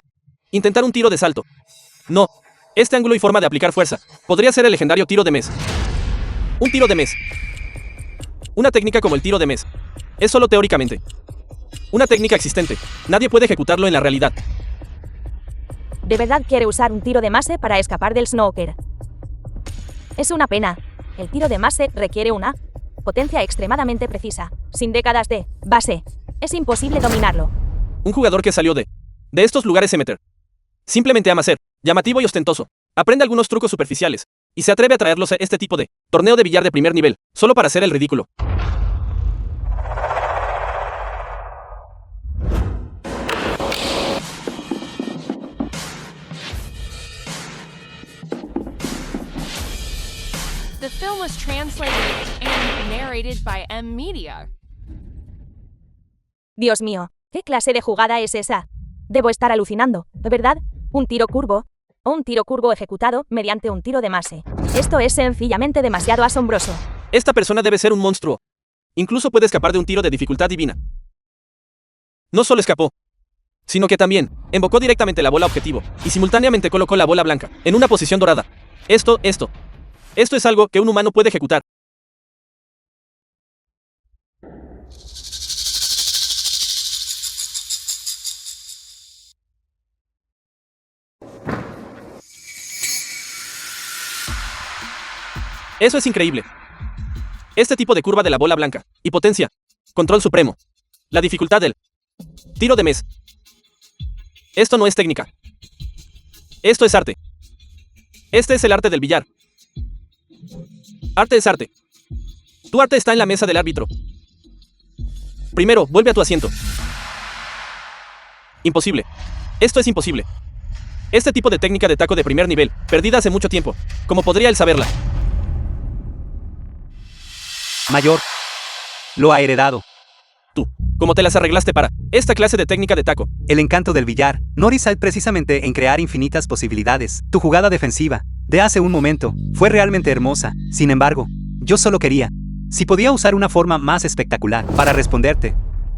S4: intentar un tiro de salto. No. Este ángulo y forma de aplicar fuerza podría ser el legendario tiro de mes. Un tiro de mes. Una técnica como el tiro de mes es solo teóricamente una técnica existente. Nadie puede ejecutarlo en la realidad.
S5: ¿De verdad quiere usar un tiro de mase para escapar del snooker? Es una pena. El tiro de mase requiere una potencia extremadamente precisa. Sin décadas de base, es imposible dominarlo.
S4: Un jugador que salió de estos lugares Cemeter. Simplemente ama ser llamativo y ostentoso. Aprende algunos trucos superficiales y se atreve a traerlos a este tipo de torneo de billar de primer nivel, solo para hacer el ridículo.
S3: The film was translated and narrated by M Media.
S5: Dios mío, ¿qué clase de jugada es esa? Debo estar alucinando, ¿verdad? ¿Un tiro curvo? O un tiro curvo ejecutado mediante un tiro de mase. Esto es sencillamente demasiado asombroso.
S4: Esta persona debe ser un monstruo. Incluso puede escapar de un tiro de dificultad divina. No solo escapó, sino que también invocó directamente la bola objetivo y simultáneamente colocó la bola blanca en una posición dorada. Esto es algo que un humano puede ejecutar. Eso es increíble. Este tipo de curva de la bola blanca y potencia, control supremo, la dificultad del tiro de mes. Esto no es técnica. Esto es arte. Este es el arte del billar. Arte es arte. Tu arte está en la mesa del árbitro. Primero, vuelve a tu asiento. Imposible. Esto es imposible. Este tipo de técnica de taco de primer nivel, perdida hace mucho tiempo. ¿Cómo podría él saberla?
S1: Mayor. Lo ha heredado.
S4: Tú, ¿cómo te las arreglaste para esta clase de técnica de taco?
S1: El encanto del billar no reside precisamente en crear infinitas posibilidades. Tu jugada defensiva, de hace un momento, fue realmente hermosa. Sin embargo, yo solo quería, si podía usar una forma más espectacular para responderte.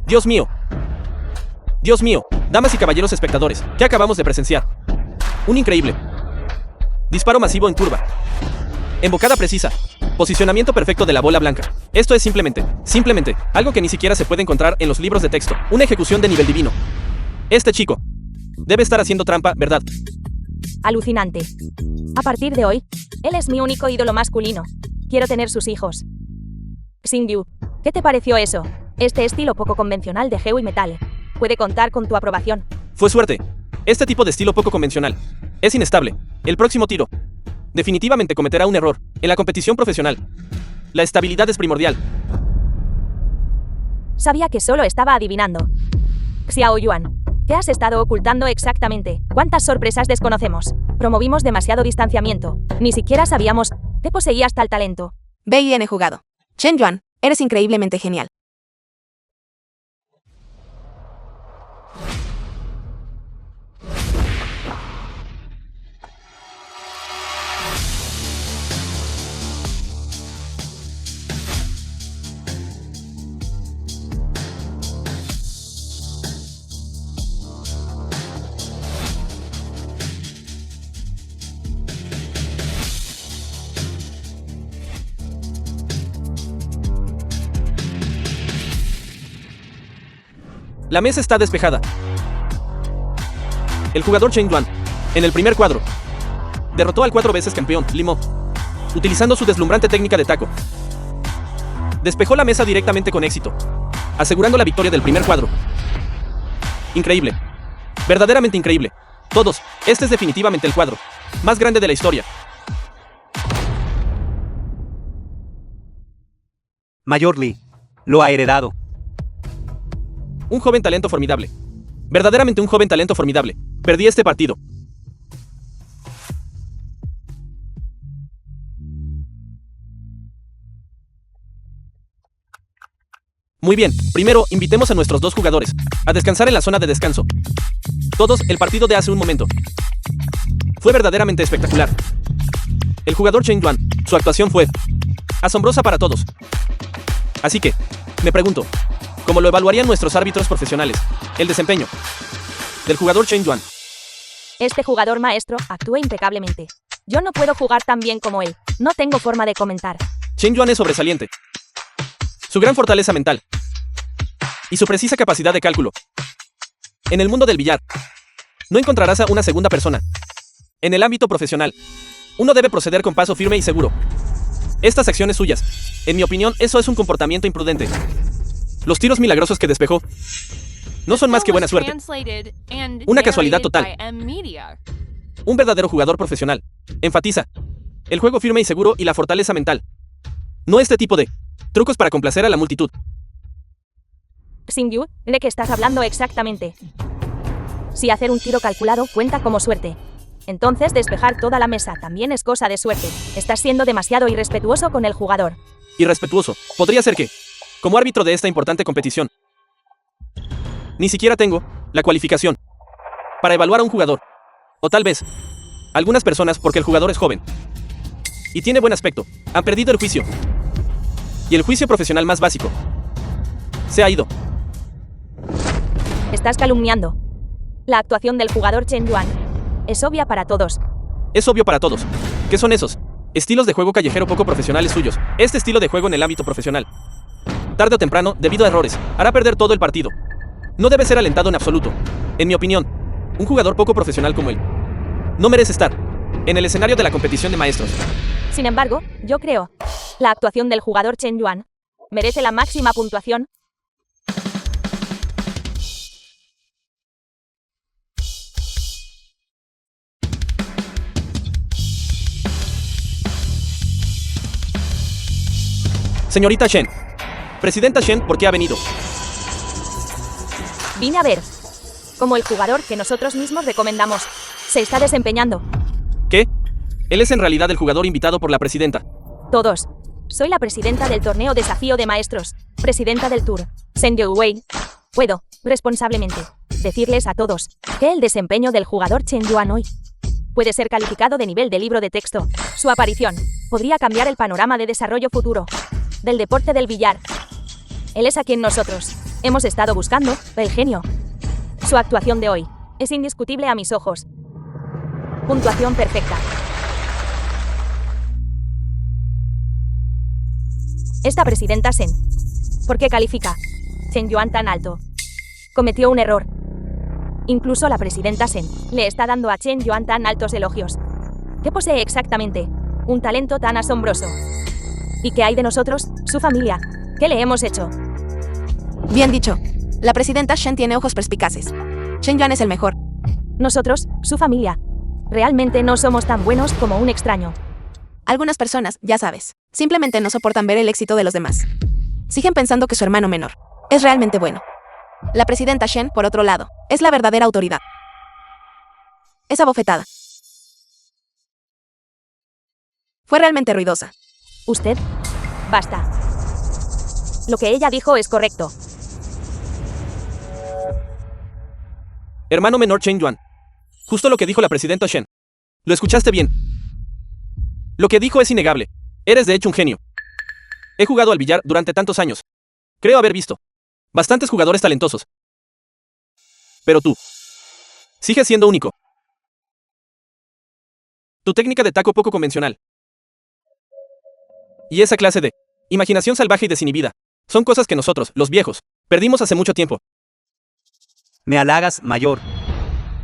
S4: Dios mío. Dios mío, damas y caballeros espectadores, ¿qué acabamos de presenciar? Un increíble disparo masivo en curva. Embocada precisa. Posicionamiento perfecto de la bola blanca. Esto es simplemente, algo que ni siquiera se puede encontrar en los libros de texto. Una ejecución de nivel divino. Este chico debe estar haciendo trampa, ¿verdad?
S5: Alucinante. A partir de hoy, él es mi único ídolo masculino. Quiero tener sus hijos. Xingyu, ¿qué te pareció eso? Este estilo poco convencional de heavy metal puede contar con tu aprobación.
S4: Fue suerte. Este tipo de estilo poco convencional es inestable. El próximo tiro definitivamente cometerá un error. En la competición profesional, la estabilidad es primordial.
S5: Sabía que solo estaba adivinando. Xiao Yuan, ¿qué has estado ocultando exactamente? ¿Cuántas sorpresas desconocemos? Promovimos demasiado distanciamiento. Ni siquiera sabíamos que poseías tal talento.
S2: Bien jugado. Chen Yuan, eres increíblemente genial.
S4: La mesa está despejada. El jugador Chen Yuan, en el primer cuadro, derrotó al 4 veces campeón, Limo, utilizando su deslumbrante técnica de taco. Despejó la mesa directamente con éxito, asegurando la victoria del primer cuadro. Increíble. Verdaderamente increíble. Todos, este es definitivamente el cuadro más grande de la historia.
S1: Mayor Li. Lo ha heredado.
S4: Un joven talento formidable. Verdaderamente un joven talento formidable. Perdí este partido. Muy bien, primero invitemos a nuestros dos jugadores a descansar en la zona de descanso. Todos, el partido de hace un momento fue verdaderamente espectacular. El jugador Chen Yuan, su actuación fue asombrosa para todos. Así que, me pregunto, ¿cómo lo evaluarían nuestros árbitros profesionales? El desempeño del jugador Chen Yuan.
S5: Este jugador maestro actúa impecablemente. Yo no puedo jugar tan bien como él. No tengo forma de comentar.
S4: Chen Yuan es sobresaliente. Su gran fortaleza mental y su precisa capacidad de cálculo. En el mundo del billar, no encontrarás a una segunda persona. En el ámbito profesional, uno debe proceder con paso firme y seguro. Estas acciones suyas, en mi opinión, eso es un comportamiento imprudente. Los tiros milagrosos que despejó No son más que buena suerte. Una casualidad total. Un verdadero jugador profesional. Enfatiza. El juego firme y seguro y la fortaleza mental. No este tipo de trucos para complacer a la multitud.
S5: Xingyu, ¿de qué estás hablando exactamente? Si hacer un tiro calculado cuenta como suerte, entonces despejar toda la mesa también es cosa de suerte. Estás siendo demasiado irrespetuoso con el jugador.
S4: Irrespetuoso. Podría ser que, como árbitro de esta importante competición, ni siquiera tengo la cualificación para evaluar a un jugador. O tal vez, algunas personas, porque el jugador es joven y tiene buen aspecto, han perdido el juicio. Y el juicio profesional más básico se ha ido.
S5: Estás calumniando. La actuación del jugador Chen Yuan es obvia para todos.
S4: Es obvio para todos. ¿Qué son esos estilos de juego callejero poco profesionales suyos? Este estilo de juego en el ámbito profesional, tarde o temprano, debido a errores, hará perder todo el partido. No debe ser alentado en absoluto. En mi opinión, un jugador poco profesional como él no merece estar en el escenario de la competición de maestros.
S5: Sin embargo, yo creo, la actuación del jugador Chen Yuan merece la máxima puntuación.
S4: Señorita Shen. Presidenta Shen, ¿por qué ha venido?
S5: Vine a ver cómo el jugador que nosotros mismos recomendamos se está desempeñando.
S4: ¿Qué? Él es en realidad el jugador invitado por la presidenta.
S5: Todos. Soy la presidenta del torneo Desafío de Maestros, presidenta del Tour, Shen Wei. Puedo, responsablemente, decirles a todos que el desempeño del jugador Chen Yuan hoy puede ser calificado de nivel de libro de texto. Su aparición podría cambiar el panorama de desarrollo futuro del deporte del billar. Él es a quien nosotros hemos estado buscando, el genio. Su actuación de hoy es indiscutible a mis ojos. Puntuación perfecta. Esta presidenta Shen, ¿por qué califica Chen Yuan tan alto? Cometió un error. Incluso la presidenta Shen le está dando a Chen Yuan tan altos elogios. ¿Qué posee exactamente un talento tan asombroso? ¿Y qué hay de nosotros, su familia? ¿Qué le hemos hecho?
S2: Bien dicho. La presidenta Shen tiene ojos perspicaces. Chen Yuan es el mejor.
S5: Nosotros, su familia, realmente no somos tan buenos como un extraño.
S2: Algunas personas, ya sabes, simplemente no soportan ver el éxito de los demás. Siguen pensando que su hermano menor es realmente bueno. La presidenta Shen, por otro lado, es la verdadera autoridad. Esa bofetada fue realmente ruidosa.
S5: Usted, basta. Lo que ella dijo es correcto.
S4: Hermano menor Chen Yuan. Justo lo que dijo la presidenta Shen. Lo escuchaste bien. Lo que dijo es innegable. Eres de hecho un genio. He jugado al billar durante tantos años. Creo haber visto bastantes jugadores talentosos. Pero tú sigues siendo único. Tu técnica de taco poco convencional y esa clase de imaginación salvaje y desinhibida son cosas que nosotros, los viejos, perdimos hace mucho tiempo.
S1: Me halagas, mayor.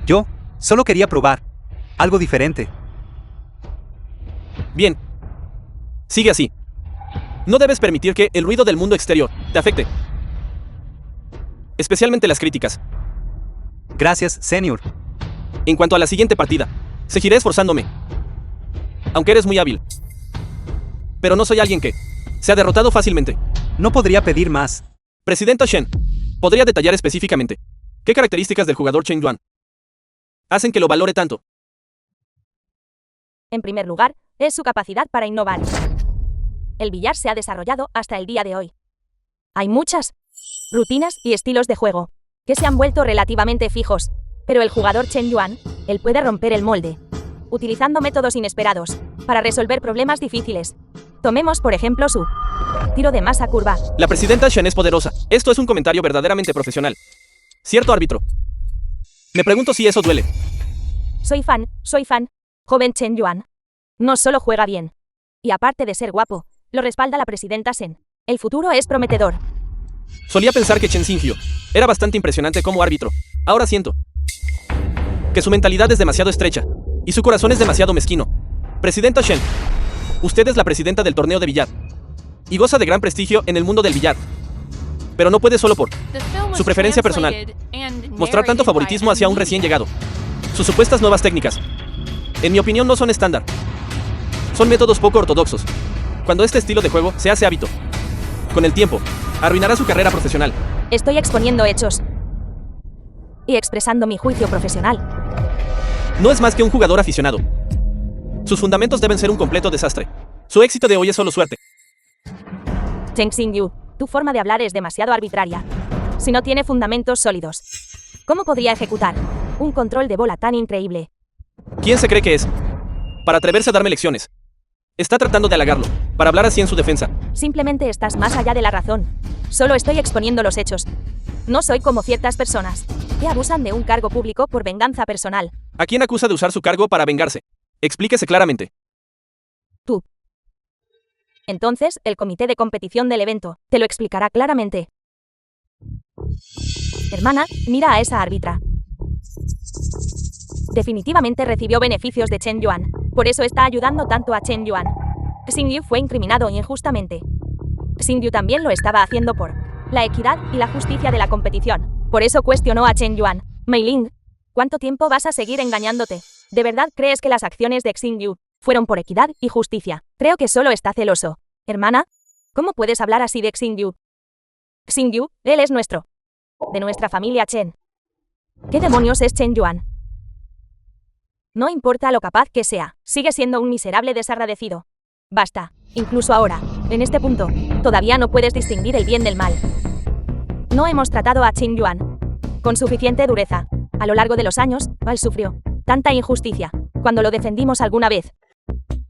S1: Yo solo quería probar algo diferente.
S4: Bien. Sigue así. No debes permitir que el ruido del mundo exterior te afecte. Especialmente las críticas.
S1: Gracias, señor.
S4: En cuanto a la siguiente partida, seguiré esforzándome. Aunque eres muy hábil. Pero no soy alguien que se ha derrotado fácilmente.
S1: No podría pedir más.
S4: Presidenta Shen, ¿podría detallar específicamente qué características del jugador Chen Yuan hacen que lo valore tanto?
S5: En primer lugar, es su capacidad para innovar. El billar se ha desarrollado hasta el día de hoy. Hay muchas rutinas y estilos de juego que se han vuelto relativamente fijos, pero el jugador Chen Yuan, él puede romper el molde, utilizando métodos inesperados para resolver problemas difíciles. Tomemos por ejemplo su tiro de masa curva.
S4: La presidenta Shen es poderosa. Esto es un comentario verdaderamente profesional. ¿Cierto, árbitro? Me pregunto si eso duele.
S5: Soy fan. Joven Chen Yuan no solo juega bien, y aparte de ser guapo, lo respalda la presidenta Shen. El futuro es prometedor.
S4: Solía pensar que Chen Xingyu era bastante impresionante como árbitro. Ahora siento que su mentalidad es demasiado estrecha y su corazón es demasiado mezquino. Presidenta Shen, usted es la presidenta del torneo de billar y goza de gran prestigio en el mundo del billar. Pero no puede solo por
S3: was
S4: Su preferencia personal.
S3: translated and
S4: Mostrar tanto
S3: narrated
S4: favoritismo
S3: by
S4: hacia un
S3: Media.
S4: recién llegado. Sus supuestas nuevas técnicas. En mi opinión no son estándar. Son métodos poco ortodoxos. Cuando este estilo de juego se hace hábito, con el tiempo, arruinará su carrera profesional.
S5: Estoy exponiendo hechos. Y expresando mi juicio profesional.
S4: No es más que un jugador aficionado. Sus fundamentos deben ser un completo desastre. Su éxito de hoy es solo suerte.
S5: Chen Xingyu, tu forma de hablar es demasiado arbitraria. Si no tiene fundamentos sólidos, ¿cómo podría ejecutar un control de bola tan increíble?
S4: ¿Quién se cree que es? Para atreverse a darme lecciones. Está tratando de halagarlo, para hablar así en su defensa.
S5: Simplemente estás más allá de la razón. Solo estoy exponiendo los hechos. No soy como ciertas personas que abusan de un cargo público por venganza personal.
S4: ¿A quién acusa de usar su cargo para vengarse? Explíquese claramente.
S5: Tú. Entonces, el comité de competición del evento te lo explicará claramente. Hermana, mira a esa árbitra. Definitivamente recibió beneficios de Chen Yuan. Por eso está ayudando tanto a Chen Yuan. Xingyu fue incriminado injustamente. Xingyu también lo estaba haciendo por la equidad y la justicia de la competición. Por eso cuestionó a Chen Yuan. Mei Ling, ¿cuánto tiempo vas a seguir engañándote? ¿De verdad crees que las acciones de Xingyu fueron por equidad y justicia? Creo que solo está celoso. Hermana, ¿cómo puedes hablar así de Xingyu? Xingyu, él es nuestro. De nuestra familia Chen. ¿Qué demonios es Chen Yuan? No importa lo capaz que sea, sigue siendo un miserable desagradecido. Basta, incluso ahora, en este punto, todavía no puedes distinguir el bien del mal. No hemos tratado a Chen Yuan con suficiente dureza. A lo largo de los años, él sufrió tanta injusticia cuando lo defendimos alguna vez.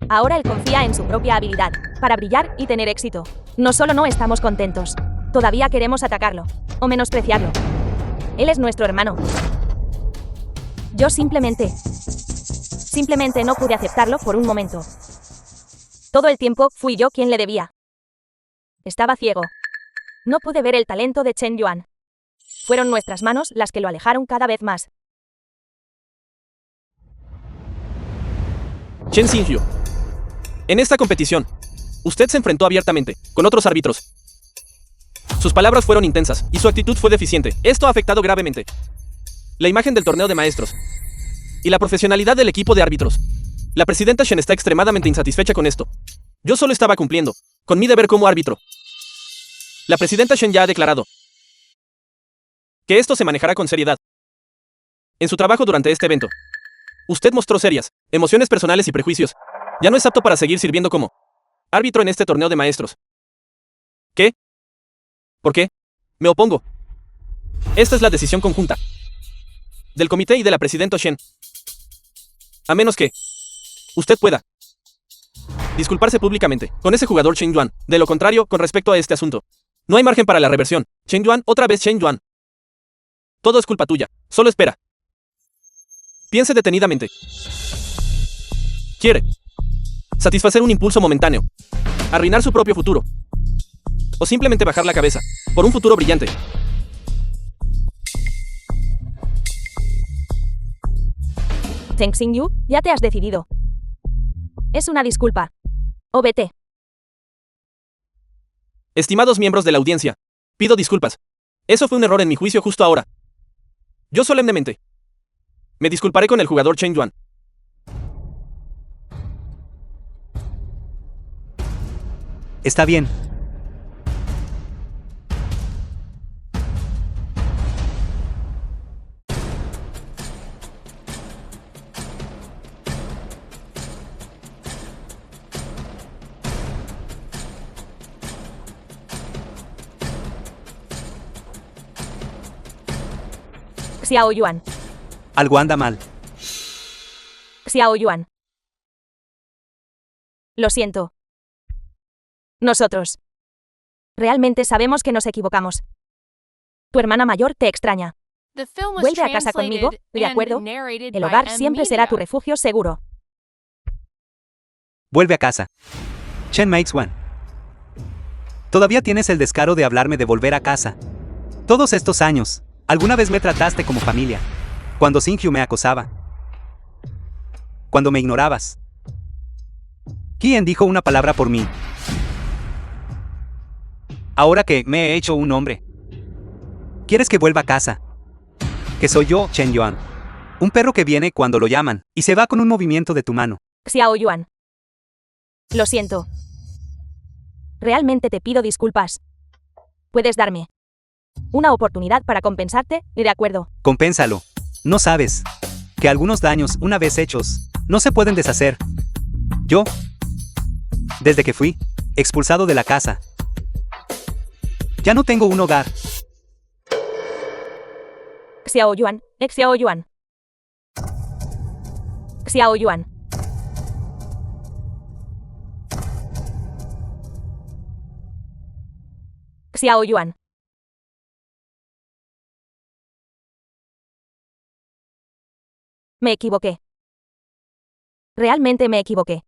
S5: Ahora él confía en su propia habilidad para brillar y tener éxito. No solo no estamos contentos, todavía queremos atacarlo o menospreciarlo. Él es nuestro hermano. Yo simplemente no pude aceptarlo por un momento. Todo el tiempo fui yo quien le debía. Estaba ciego. No pude ver el talento de Chen Yuan. Fueron nuestras manos las que lo alejaron cada vez más.
S4: Chen Xingyu. En esta competición, usted se enfrentó abiertamente con otros árbitros. Sus palabras fueron intensas y su actitud fue deficiente. Esto ha afectado gravemente la imagen del torneo de maestros y la profesionalidad del equipo de árbitros. La presidenta Shen está extremadamente insatisfecha con esto. Yo solo estaba cumpliendo con mi deber como árbitro. La presidenta Shen ya ha declarado que esto se manejará con seriedad. En su trabajo durante este evento, usted mostró serias emociones personales y prejuicios. Ya no es apto para seguir sirviendo como árbitro en este torneo de maestros. ¿Qué? ¿Por qué? Me opongo. Esta es la decisión conjunta del comité y de la presidenta Shen. A menos que usted pueda disculparse públicamente con ese jugador Chen Yuan. De lo contrario, con respecto a este asunto, no hay margen para la reversión. Chen Yuan, otra vez Chen Yuan. Todo es culpa tuya. Solo espera. Piense detenidamente. ¿Quiere satisfacer un impulso momentáneo, arruinar su propio futuro, o simplemente bajar la cabeza por un futuro brillante?
S5: Chen Xingyu, ya te has decidido. Es una disculpa. O vete.
S4: Estimados miembros de la audiencia, pido disculpas. Eso fue un error en mi juicio justo ahora. Yo solemnemente me disculparé con el jugador Chen Yuan.
S1: Está bien.
S5: Xiao Yuan.
S1: Algo anda mal.
S5: Xiao Yuan. Lo siento. Nosotros realmente sabemos que nos equivocamos. Tu hermana mayor te extraña.
S3: The film was
S5: Vuelve a casa conmigo,
S3: translated
S5: ¿de
S3: and
S5: acuerdo?
S3: narrated
S5: El
S3: by
S5: hogar siempre será tu
S3: Media.
S5: refugio seguro.
S1: Vuelve a casa. Chen Meixuan. Todavía tienes el descaro de hablarme de volver a casa. Todos estos años, alguna vez me trataste como familia. Cuando Xingyu me acosaba. Cuando me ignorabas. ¿Quién dijo una palabra por mí? Ahora que me he hecho un hombre. ¿Quieres que vuelva a casa? Que soy yo, Chen Yuan. Un perro que viene cuando lo llaman, y se va con un movimiento de tu mano.
S5: Xiao Yuan. Lo siento. Realmente te pido disculpas. ¿Puedes darme una oportunidad para compensarte? De acuerdo.
S1: Compénsalo. No sabes que algunos daños, una vez hechos, no se pueden deshacer. Yo, desde que fui expulsado de la casa, ya no tengo un hogar.
S5: Xiao Yuan. Xiao Yuan. Xiao Yuan. Xiao Yuan. Me equivoqué. Realmente me equivoqué.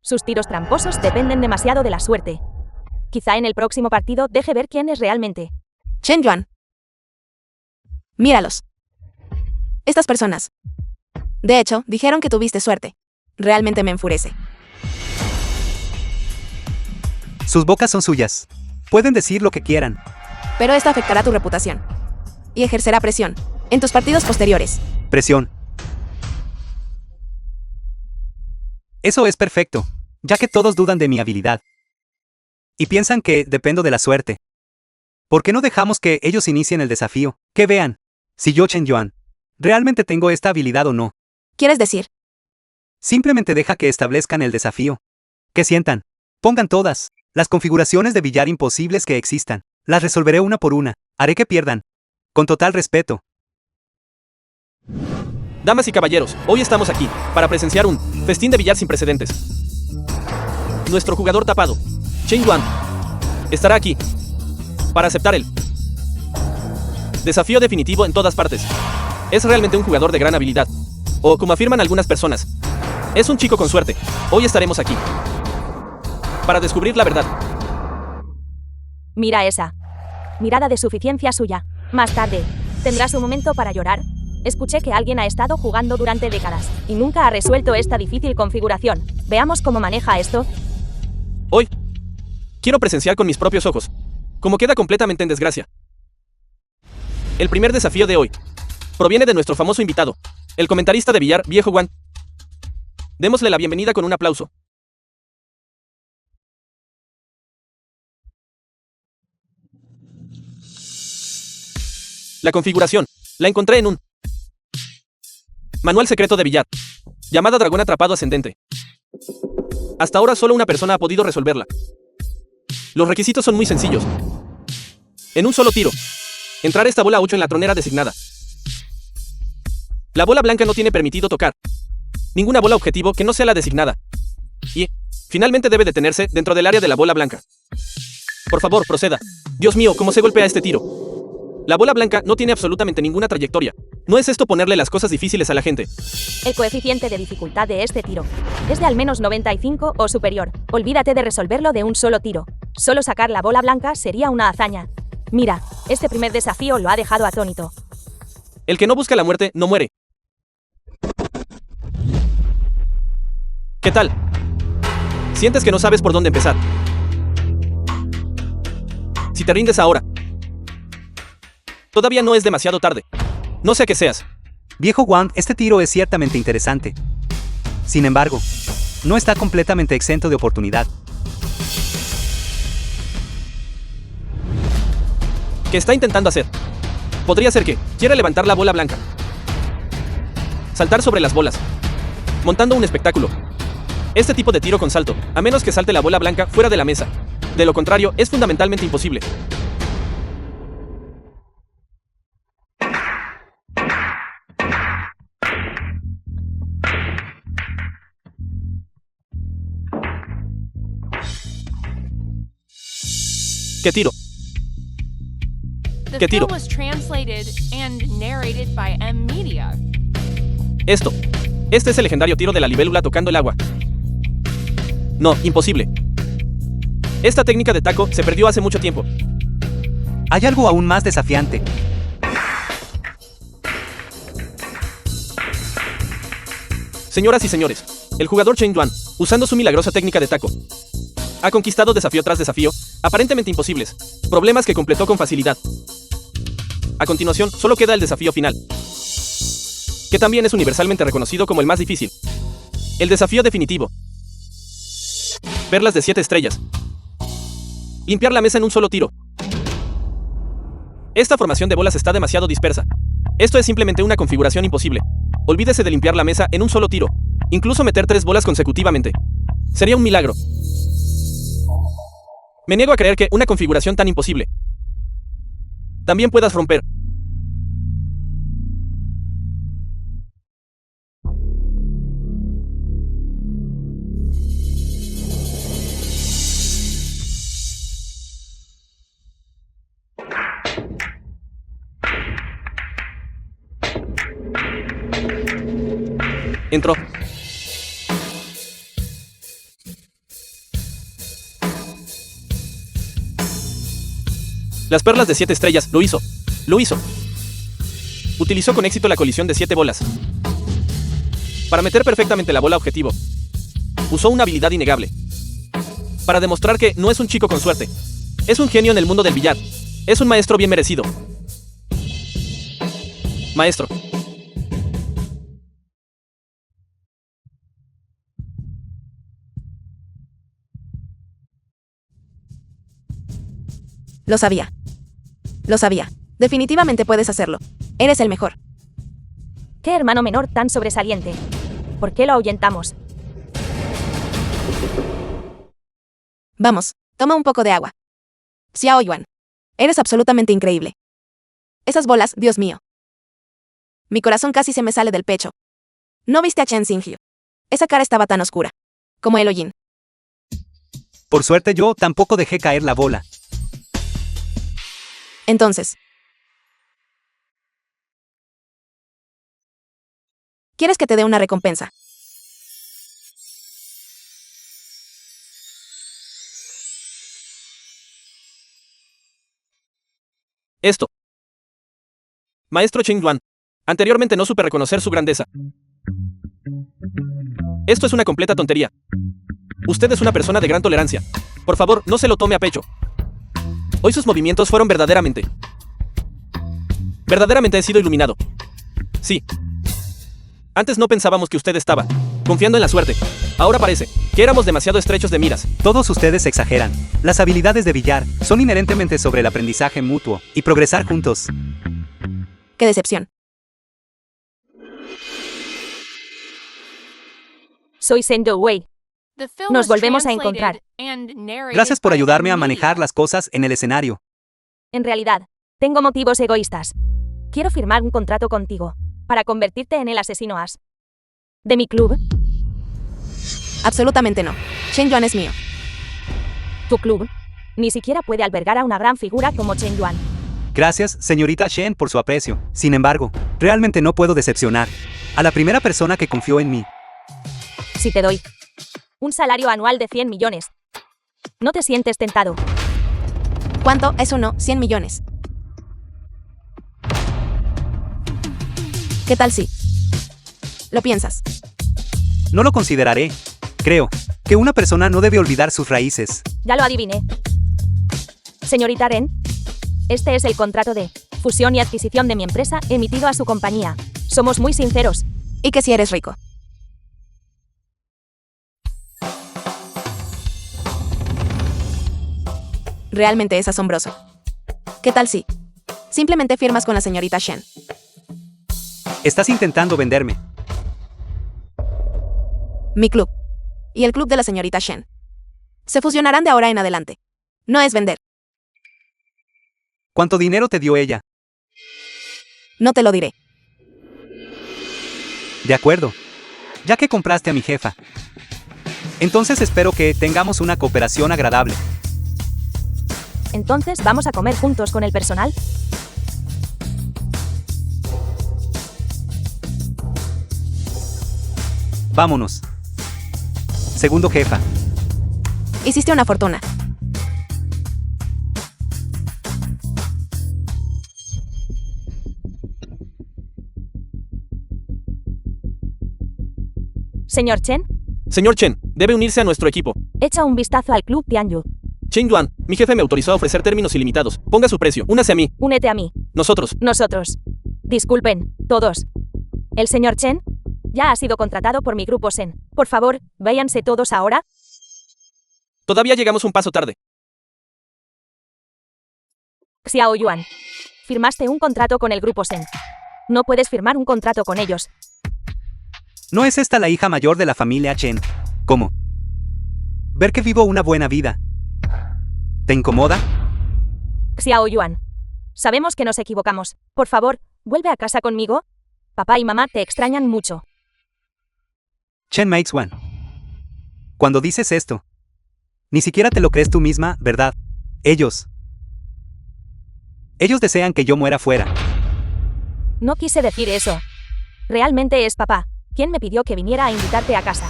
S5: Sus tiros tramposos dependen demasiado de la suerte. Quizá en el próximo partido deje ver quién es realmente.
S2: Chen Yuan. Míralos. Estas personas. De hecho, dijeron que tuviste suerte. Realmente me enfurece.
S1: Sus bocas son suyas. Pueden decir lo que quieran.
S2: Pero esto afectará tu reputación. Y ejercerá presión en tus partidos posteriores.
S1: Presión. Eso es perfecto, ya que todos dudan de mi habilidad. Y piensan que dependo de la suerte. ¿Por qué no dejamos que ellos inicien el desafío? Que vean si yo, Chen Yuan, realmente tengo esta habilidad o no.
S2: ¿Quieres decir?
S1: Simplemente deja que establezcan el desafío. Que sientan. Pongan todas las configuraciones de billar imposibles que existan. Las resolveré una por una. Haré que pierdan. Con total respeto.
S4: Damas y caballeros, hoy estamos aquí para presenciar un festín de billar sin precedentes. Nuestro jugador tapado, Chen Yuan, estará aquí para aceptar el desafío definitivo en todas partes. Es realmente un jugador de gran habilidad. O como afirman algunas personas, es un chico con suerte. Hoy estaremos aquí para descubrir la verdad.
S5: Mira esa mirada de suficiencia suya. Más tarde, tendrá su momento para llorar. Escuché que alguien ha estado jugando durante décadas y nunca ha resuelto esta difícil configuración. Veamos cómo maneja esto.
S4: Hoy, quiero presenciar con mis propios ojos cómo queda completamente en desgracia. El primer desafío de hoy proviene de nuestro famoso invitado, el comentarista de billar, Viejo Wan. Démosle la bienvenida con un aplauso. La configuración la encontré en un manual secreto de billar, llamada Dragón Atrapado Ascendente. Hasta ahora solo una persona ha podido resolverla. Los requisitos son muy sencillos. En un solo tiro, entrar esta bola 8 en la tronera designada. La bola blanca no tiene permitido tocar ninguna bola objetivo que no sea la designada. Y, finalmente debe detenerse dentro del área de la bola blanca. Por favor, proceda. Dios mío, ¿cómo se golpea este tiro? La bola blanca no tiene absolutamente ninguna trayectoria. ¿No es esto ponerle las cosas difíciles a la gente?
S5: El coeficiente de dificultad de este tiro es de al menos 95 o superior. Olvídate de resolverlo de un solo tiro. Solo sacar la bola blanca sería una hazaña. Mira, este primer desafío lo ha dejado atónito.
S4: El que no busca la muerte, no muere. ¿Qué tal? ¿Sientes que no sabes por dónde empezar? Si te rindes ahora, todavía no es demasiado tarde. No sé qué seas.
S1: Viejo Wan, este tiro es ciertamente interesante. Sin embargo, no está completamente exento de oportunidad.
S4: ¿Qué está intentando hacer? Podría ser que quiera levantar la bola blanca, saltar sobre las bolas, montando un espectáculo. Este tipo de tiro con salto, a menos que salte la bola blanca fuera de la mesa. De lo contrario, es fundamentalmente imposible. ¿Qué tiro?
S3: The
S4: ¿Qué tiro?
S3: film was translated and narrated by M Media.
S4: Este es el legendario tiro de la libélula tocando el agua. No, imposible. Esta técnica de taco se perdió hace mucho tiempo.
S1: Hay algo aún más desafiante.
S4: Señoras y señores, El jugador Chen Yuan, usando su milagrosa técnica de taco, ha conquistado desafío tras desafío, aparentemente imposibles, problemas que completó con facilidad. A continuación, solo queda el desafío final, que también es universalmente reconocido como el más difícil. El desafío definitivo. Perlas de 7 estrellas. Limpiar la mesa en un solo tiro. Esta formación de bolas está demasiado dispersa. Esto es simplemente una configuración imposible. Olvídese de limpiar la mesa en un solo tiro. Incluso meter 3 bolas consecutivamente. Sería un milagro. Me niego a creer que una configuración tan imposible también puedas romper. Entró. Las perlas de 7 estrellas, lo hizo. Lo hizo. Utilizó con éxito la colisión de 7 bolas para meter perfectamente la bola objetivo. Usó una habilidad innegable para demostrar que no es un chico con suerte. Es un genio en el mundo del billar. Es un maestro bien merecido. Maestro.
S2: Lo sabía. Lo sabía. Definitivamente puedes hacerlo. Eres el mejor.
S5: ¿Qué hermano menor tan sobresaliente? ¿Por qué lo ahuyentamos?
S2: Vamos, toma un poco de agua. Xiao Yuan. Eres absolutamente increíble. Esas bolas, Dios mío. Mi corazón casi se me sale del pecho. ¿No viste a Chen Xingyu? Esa cara estaba tan oscura. Como el hollín.
S1: Por suerte yo tampoco dejé caer la bola.
S2: Entonces. ¿Quieres que te dé una recompensa?
S4: Esto. Maestro Chen Yuan. Anteriormente no supe reconocer su grandeza. Esto es una completa tontería. Usted es una persona de gran tolerancia. Por favor, no se lo tome a pecho. Hoy sus movimientos fueron verdaderamente he sido iluminado. Sí. Antes no pensábamos que usted estaba confiando en la suerte. Ahora parece que éramos demasiado estrechos de miras.
S1: Todos ustedes exageran. Las habilidades de billar son inherentemente sobre el aprendizaje mutuo y progresar juntos.
S2: ¡Qué decepción!
S5: Soy Sendo Wei.
S3: The film
S5: Nos
S3: was
S5: volvemos a
S3: translated
S5: encontrar.
S3: and narrated
S1: Gracias por
S3: by
S1: ayudarme a
S3: Ann
S1: manejar
S3: Media.
S1: las cosas en el escenario.
S5: En realidad, tengo motivos egoístas. Quiero firmar un contrato contigo para convertirte en el asesino as de mi club.
S2: Absolutamente no. Chen Yuan es mío.
S5: Tu club ni siquiera puede albergar a una gran figura como Chen Yuan.
S1: Gracias, señorita Shen, por su aprecio. Sin embargo, realmente no puedo decepcionar a la primera persona que confió en mí.
S5: Si te doy un salario anual de 100 millones, ¿no te sientes tentado?
S2: ¿Cuánto es uno? 100 millones. ¿Qué tal si lo piensas?
S1: No lo consideraré. Creo que una persona no debe olvidar sus raíces.
S5: Ya lo adiviné. Señorita Ren, este es el contrato de fusión y adquisición de mi empresa emitido a su compañía. Somos muy sinceros.
S2: ¿Y que si eres rico? Realmente es asombroso. ¿Qué tal si simplemente firmas con la señorita Shen?
S1: Estás intentando venderme.
S2: Mi club y el club de la señorita Shen se fusionarán de ahora en adelante. No es vender.
S1: ¿Cuánto dinero te dio ella?
S2: No te lo diré.
S1: De acuerdo. Ya que compraste a mi jefa. Entonces espero que tengamos una cooperación agradable.
S5: Entonces, ¿vamos a comer juntos con el personal?
S1: Vámonos. Segundo jefa.
S2: Hiciste una fortuna.
S5: Señor Chen,
S4: Señor Chen, debe unirse a nuestro equipo.
S5: Echa un vistazo al club Tianyu.
S4: Chen Yuan, mi jefe me autorizó a ofrecer términos ilimitados. Ponga su precio. Únase a mí.
S5: Únete a mí.
S4: Nosotros.
S5: Nosotros. Disculpen, todos. ¿El señor Chen? Ya ha sido contratado por mi grupo Sen. Por favor, váyanse todos ahora.
S4: Todavía llegamos un paso tarde.
S5: Xiao Yuan. Firmaste un contrato con el grupo Sen. No puedes firmar un contrato con ellos.
S1: ¿No es esta la hija mayor de la familia Chen? ¿Cómo? Ver que vivo una buena vida. ¿Te incomoda?
S5: Xiao Yuan. Sabemos que nos equivocamos. Por favor, vuelve a casa conmigo. Papá y mamá te extrañan mucho.
S1: Chen Meixuan. Cuando dices esto, ni siquiera te lo crees tú misma, ¿verdad? Ellos desean que yo muera fuera.
S5: No quise decir eso. Realmente es papá quien me pidió que viniera a invitarte a casa.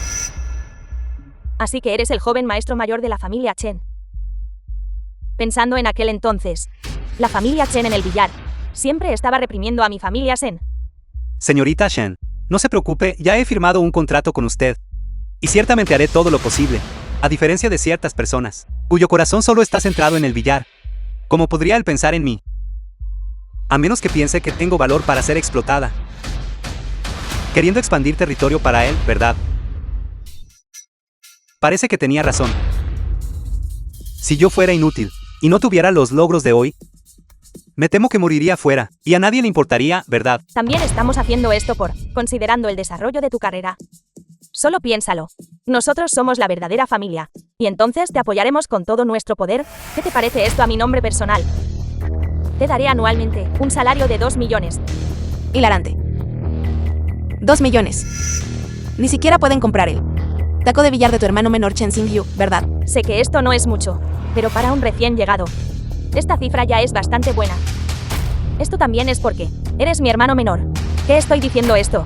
S5: Así que eres el joven maestro mayor de la familia Chen. Pensando en aquel entonces, la familia Chen en el billar siempre estaba reprimiendo a mi familia Sen.
S1: Señorita Shen, no se preocupe, ya he firmado un contrato con usted. Y ciertamente haré todo lo posible, a diferencia de ciertas personas, cuyo corazón solo está centrado en el billar. ¿Cómo podría él pensar en mí? A menos que piense que tengo valor para ser explotada. Queriendo expandir territorio para él, ¿verdad? Parece que tenía razón. Si yo fuera inútil, y no tuviera los logros de hoy, me temo que moriría fuera, y a nadie le importaría, ¿verdad?
S5: También estamos haciendo esto considerando el desarrollo de tu carrera. Solo piénsalo. Nosotros somos la verdadera familia, y entonces te apoyaremos con todo nuestro poder. ¿Qué te parece esto a mi nombre personal? Te daré anualmente un salario de 2 millones.
S2: Hilarante. 2 millones. Ni siquiera pueden comprar el taco de billar de tu hermano menor Chen Xingyu, ¿verdad?
S5: Sé que esto no es mucho, pero para un recién llegado, esta cifra ya es bastante buena. Esto también es porque eres mi hermano menor. ¿Qué estoy diciendo esto?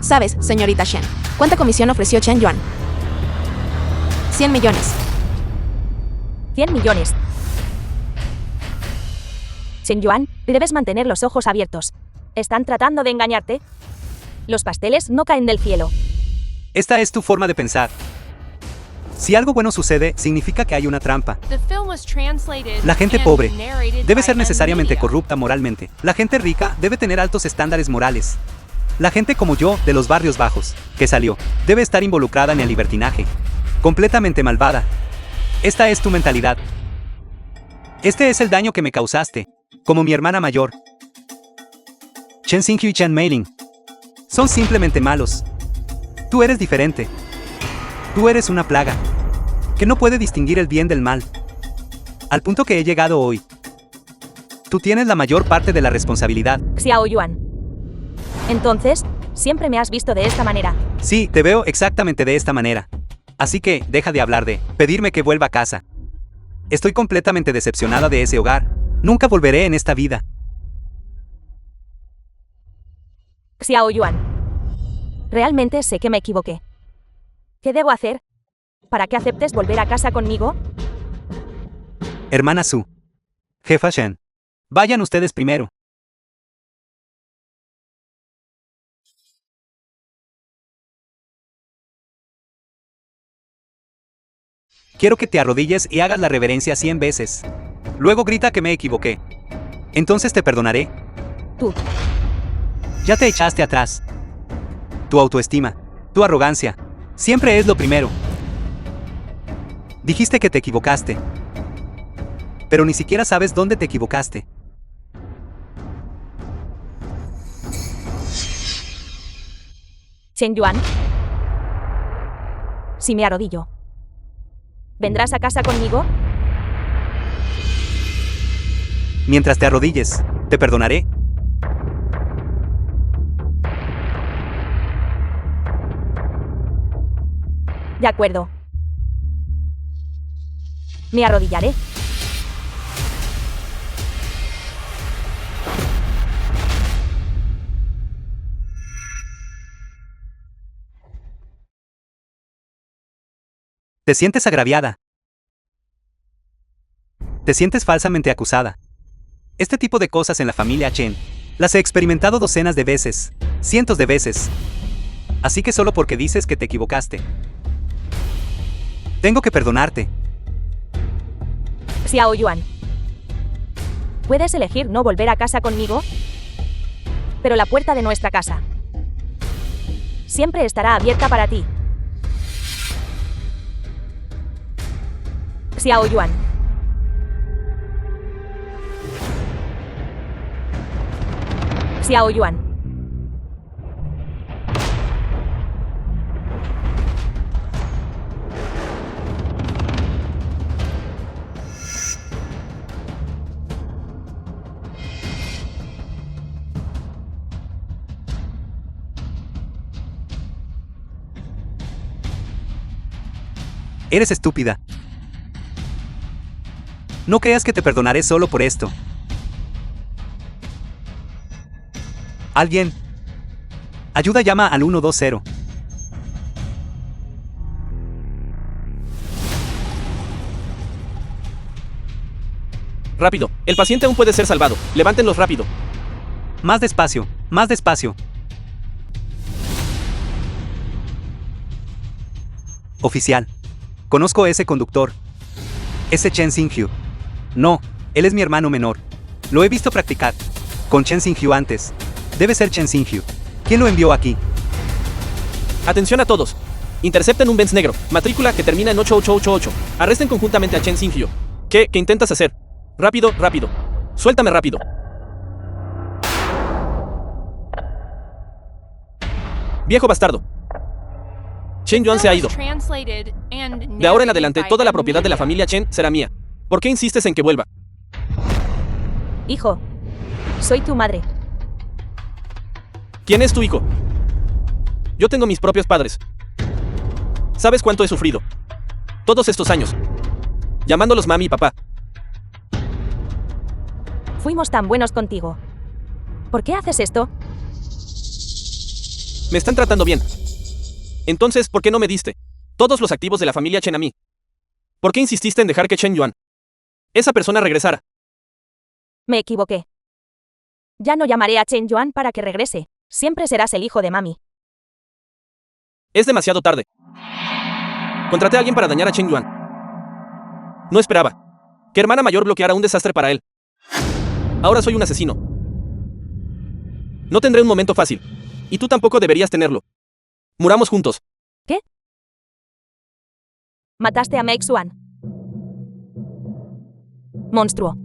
S2: Sabes, señorita Shen, ¿cuánta comisión ofreció Chen Yuan? 100 millones.
S5: 100 millones. Chen Yuan, debes mantener los ojos abiertos. ¿Están tratando de engañarte? Los pasteles no caen del cielo.
S1: Esta es tu forma de pensar. Si algo bueno sucede, significa que hay una trampa.
S3: The film was translated
S1: La gente
S3: and
S1: pobre
S3: narrated
S1: debe
S3: by
S1: ser necesariamente
S3: NVIDIA.
S1: corrupta moralmente. La gente rica debe tener altos estándares morales. La gente como yo, de los barrios bajos, que salió, debe estar involucrada en el libertinaje. Completamente malvada. Esta es tu mentalidad. Este es el daño que me causaste, como mi hermana mayor. Chen Xingyu y Chen Meiling son simplemente malos. Tú eres diferente. Tú eres una plaga que no puede distinguir el bien del mal. Al punto que he llegado hoy. Tú tienes la mayor parte de la responsabilidad.
S5: Xiao Yuan. Entonces, siempre me has visto de esta manera.
S1: Sí, te veo exactamente de esta manera. Así que, deja de hablar de pedirme que vuelva a casa. Estoy completamente decepcionada de ese hogar. Nunca volveré en esta vida.
S5: Xiao Yuan. Realmente sé que me equivoqué. ¿Qué debo hacer para que aceptes volver a casa conmigo?
S1: Hermana Su. Jefa Shen. Vayan ustedes primero. Quiero que te arrodilles y hagas la reverencia 100 veces. Luego grita que me equivoqué. Entonces te perdonaré.
S5: Tú.
S1: Ya te echaste atrás. Tu autoestima, tu arrogancia, siempre es lo primero. Dijiste que te equivocaste. Pero ni siquiera sabes dónde te equivocaste.
S5: Chen Yuan. Si me arrodillo, ¿vendrás a casa conmigo?
S1: Mientras te arrodilles, te perdonaré.
S5: De acuerdo. Me arrodillaré.
S1: Te sientes agraviada. Te sientes falsamente acusada. Este tipo de cosas en la familia Chen las he experimentado docenas de veces, cientos de veces. Así que solo porque dices que te equivocaste, Tengo que perdonarte.
S5: Xiao Yuan. ¿Puedes elegir no volver a casa conmigo? Pero la puerta de nuestra casa siempre estará abierta para ti. Xiao Yuan. Xiao Yuan.
S1: Eres estúpida. No creas que te perdonaré solo por esto. Alguien. Ayuda, llama al 120.
S4: Rápido, el paciente aún puede ser salvado. Levántenlos rápido.
S1: Más despacio, más despacio. Oficial. Conozco a ese conductor. Ese Chen Xingyu. No, él es mi hermano menor. Lo he visto practicar. Con Chen Xingyu antes. Debe ser Chen Xingyu. ¿Quién lo envió aquí?
S4: Atención a todos. Intercepten un Benz negro, matrícula que termina en 8888. Arresten conjuntamente a Chen Xingyu. ¿Qué intentas hacer? Rápido, rápido. Suéltame rápido. Viejo bastardo. Chen Yuan se ha ido. De ahora en adelante, toda la propiedad de la familia Chen será mía. ¿Por qué insistes en que vuelva?
S5: Hijo, soy tu madre.
S4: ¿Quién es tu hijo? Yo tengo mis propios padres. ¿Sabes cuánto he sufrido? Todos estos años. Llamándolos mami y papá.
S5: Fuimos tan buenos contigo. ¿Por qué haces esto?
S4: Me están tratando bien. Entonces, ¿por qué no me diste todos los activos de la familia Chen a mí? ¿Por qué insististe en dejar que Chen Yuan, esa persona, regresara?
S5: Me equivoqué. Ya no llamaré a Chen Yuan para que regrese. Siempre serás el hijo de mami.
S4: Es demasiado tarde. Contraté a alguien para dañar a Chen Yuan. No esperaba que hermana mayor bloqueara un desastre para él. Ahora soy un asesino. No tendré un momento fácil. Y tú tampoco deberías tenerlo. Muramos juntos.
S5: ¿Qué? Mataste a Mei Xuan. Monstruo.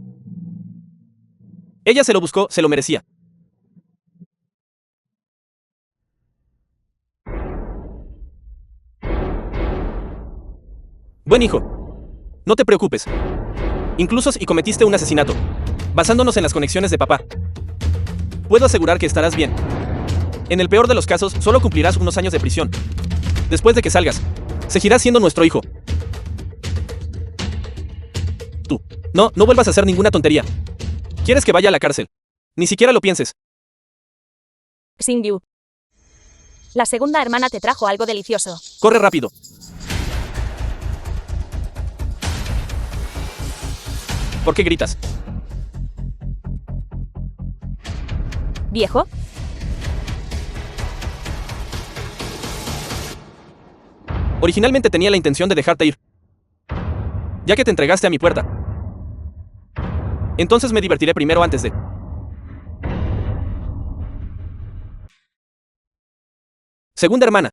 S4: Ella se lo buscó, se lo merecía. Buen hijo. No te preocupes. Incluso si cometiste un asesinato, basándonos en las conexiones de papá, puedo asegurar que estarás bien. En el peor de los casos, solo cumplirás unos años de prisión. Después de que salgas, seguirás siendo nuestro hijo. Tú. No vuelvas a hacer ninguna tontería. ¿Quieres que vaya a la cárcel? Ni siquiera lo pienses.
S5: Xingyu. La segunda hermana te trajo algo delicioso.
S4: Corre rápido. ¿Por qué gritas?
S5: ¿Viejo?
S4: Originalmente tenía la intención de dejarte ir, ya que te entregaste a mi puerta. Entonces me divertiré primero antes de... Segunda hermana.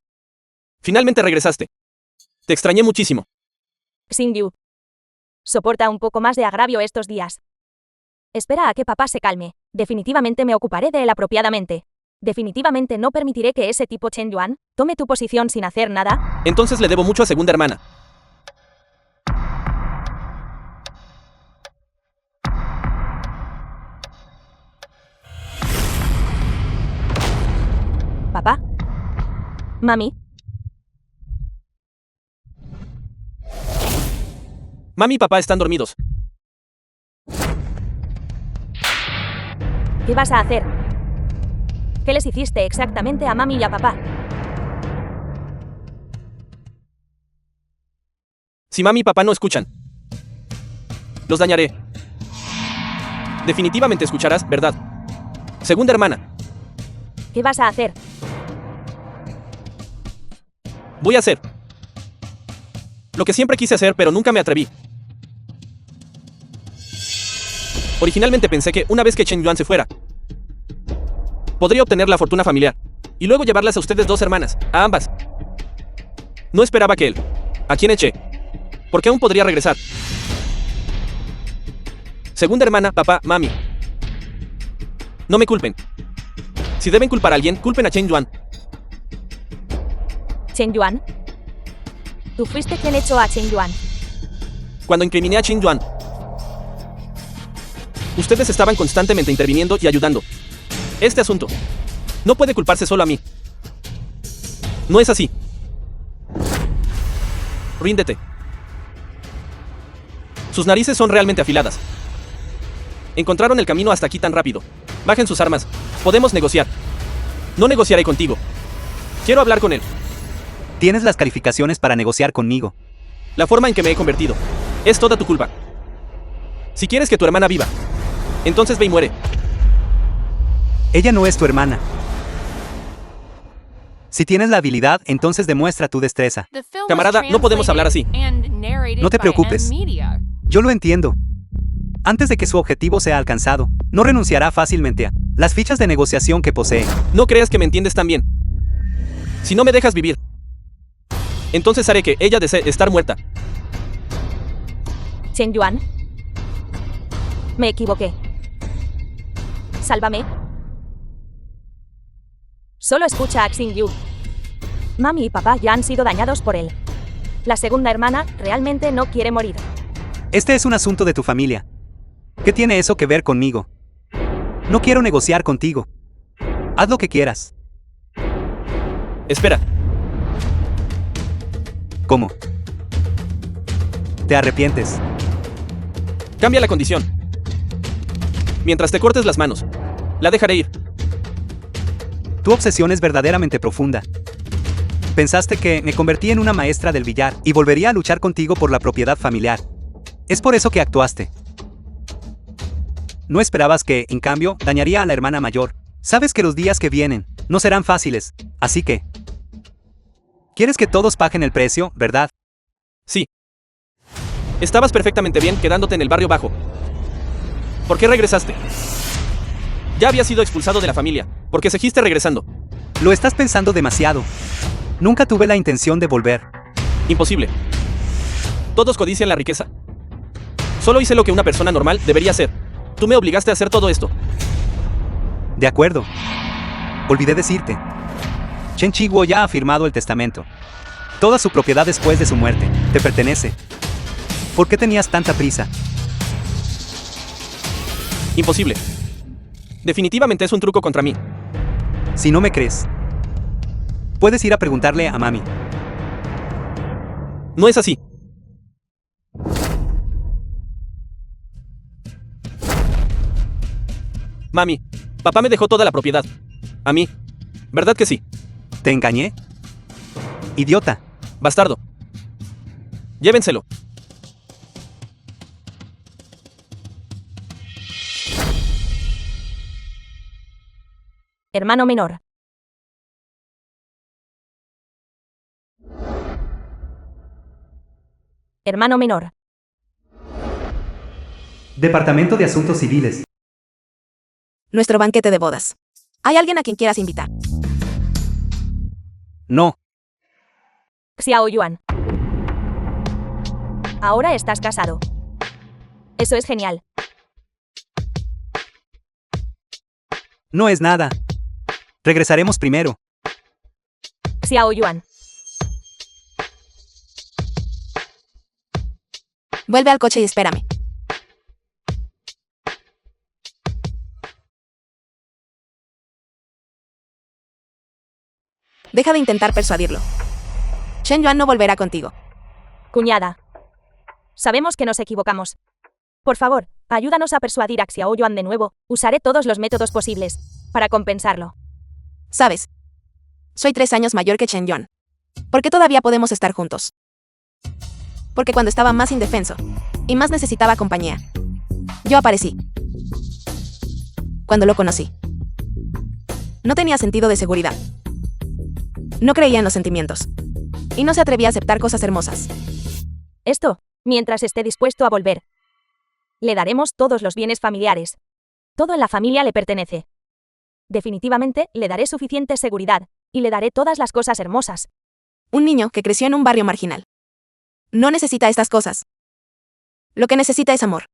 S4: Finalmente regresaste. Te extrañé muchísimo.
S5: Xingyu. Soporta un poco más de agravio estos días. Espera a que papá se calme. Definitivamente me ocuparé de él apropiadamente. Definitivamente no permitiré que ese tipo Chen Yuan tome tu posición sin hacer nada.
S4: Entonces le debo mucho a segunda hermana.
S5: ¿Papá? ¿Mami?
S4: Mami y papá están dormidos.
S5: ¿Qué vas a hacer? ¿Qué les hiciste exactamente a mami y a papá?
S4: Si mami y papá no escuchan, los dañaré. Definitivamente escucharás, ¿verdad? Segunda hermana.
S5: ¿Qué vas a hacer?
S4: Voy a hacer Lo que siempre quise hacer, pero nunca me atreví. Originalmente pensé que, una vez que Chen Yuan se fuera, podría obtener la fortuna familiar, y luego llevarlas a ustedes dos hermanas, a ambas. No esperaba que él, a quien eché, porque aún podría regresar. Segunda hermana, papá, mami. No me culpen. Si deben culpar a alguien, culpen a Chen Yuan.
S5: ¿Chen Yuan? Tú fuiste quien echó a Chen Yuan.
S4: Cuando incriminé a Chen Yuan, ustedes estaban constantemente interviniendo y ayudando. Este asunto no puede culparse solo a mí. No es así. Ríndete. Sus narices son realmente afiladas. Encontraron el camino hasta aquí tan rápido. Bajen sus armas. Podemos negociar. No negociaré contigo. Quiero hablar con él.
S1: Tienes las calificaciones para negociar conmigo.
S4: La forma en que me he convertido es toda tu culpa. Si quieres que tu hermana viva, entonces ve y muere.
S1: Ella no es tu hermana. Si tienes la habilidad, entonces demuestra tu destreza.
S3: The film was
S4: Camarada, no podemos hablar así.
S3: translated and narrated
S1: No te
S3: by
S1: preocupes.
S3: M-Media.
S1: Yo lo entiendo. Antes de que su objetivo sea alcanzado, no renunciará fácilmente a las fichas de negociación que posee.
S4: No creas que me entiendes tan bien. Si no me dejas vivir, entonces haré que ella desee estar muerta.
S5: ¿Chen Yuan? Me equivoqué. Sálvame. Solo escucha a Xing Yu. Mami y papá ya han sido dañados por él. La segunda hermana realmente no quiere morir.
S1: Este es un asunto de tu familia. ¿Qué tiene eso que ver conmigo? No quiero negociar contigo. Haz lo que quieras.
S4: Espera,
S1: ¿Cómo? ¿Te arrepientes?
S4: cambia la condición. Mientras te cortes las manos, la dejaré ir.
S1: Tu obsesión es verdaderamente profunda. Pensaste que me convertí en una maestra del billar y volvería a luchar contigo por la propiedad familiar. Es por eso que actuaste. No esperabas que, en cambio, dañaría a la hermana mayor. Sabes que los días que vienen no serán fáciles, así que... ¿Quieres que todos paguen el precio, verdad?
S4: Sí. Estabas perfectamente bien quedándote en el barrio bajo. ¿Por qué regresaste? Ya había sido expulsado de la familia, porque seguiste regresando.
S1: Lo estás pensando demasiado. Nunca tuve la intención de volver.
S4: Imposible. Todos codician la riqueza. Solo hice lo que una persona normal debería hacer. Tú me obligaste a hacer todo esto.
S1: De acuerdo. Olvidé decirte. Chen Chiguo ya ha firmado el testamento. Toda su propiedad después de su muerte te pertenece. ¿Por qué tenías tanta prisa?
S4: Imposible. Definitivamente es un truco contra mí.
S1: Si no me crees, puedes ir a preguntarle a mami.
S4: No es así. Mami, papá me dejó toda la propiedad. A mí. ¿Verdad que sí?
S1: ¿Te engañé? Idiota.
S4: Bastardo. Llévenselo.
S5: Hermano menor. Hermano menor.
S1: Departamento de Asuntos Civiles.
S2: Nuestro banquete de bodas. ¿Hay alguien a quien quieras invitar?
S1: No.
S5: Xiao Yuan. Ahora estás casado. Eso es genial.
S1: No es nada. Regresaremos primero.
S5: Xiao Yuan.
S2: Vuelve al coche y espérame. Deja de intentar persuadirlo. Chen Yuan no volverá contigo.
S5: Cuñada. Sabemos que nos equivocamos. Por favor, ayúdanos a persuadir a Xiao Yuan de nuevo. Usaré todos los métodos posibles para compensarlo.
S2: ¿Sabes? Soy 3 años mayor que Chen Yuan. ¿Por qué todavía podemos estar juntos? Porque cuando estaba más indefenso y más necesitaba compañía, yo aparecí. Cuando lo conocí, no tenía sentido de seguridad. No creía en los sentimientos. Y no se atrevía a aceptar cosas hermosas.
S5: Esto, mientras esté dispuesto a volver. Le daremos todos los bienes familiares. Todo en la familia le pertenece. Definitivamente, le daré suficiente seguridad, y le daré todas las cosas hermosas.
S2: Un niño que creció en un barrio marginal. No necesita estas cosas. Lo que necesita es amor.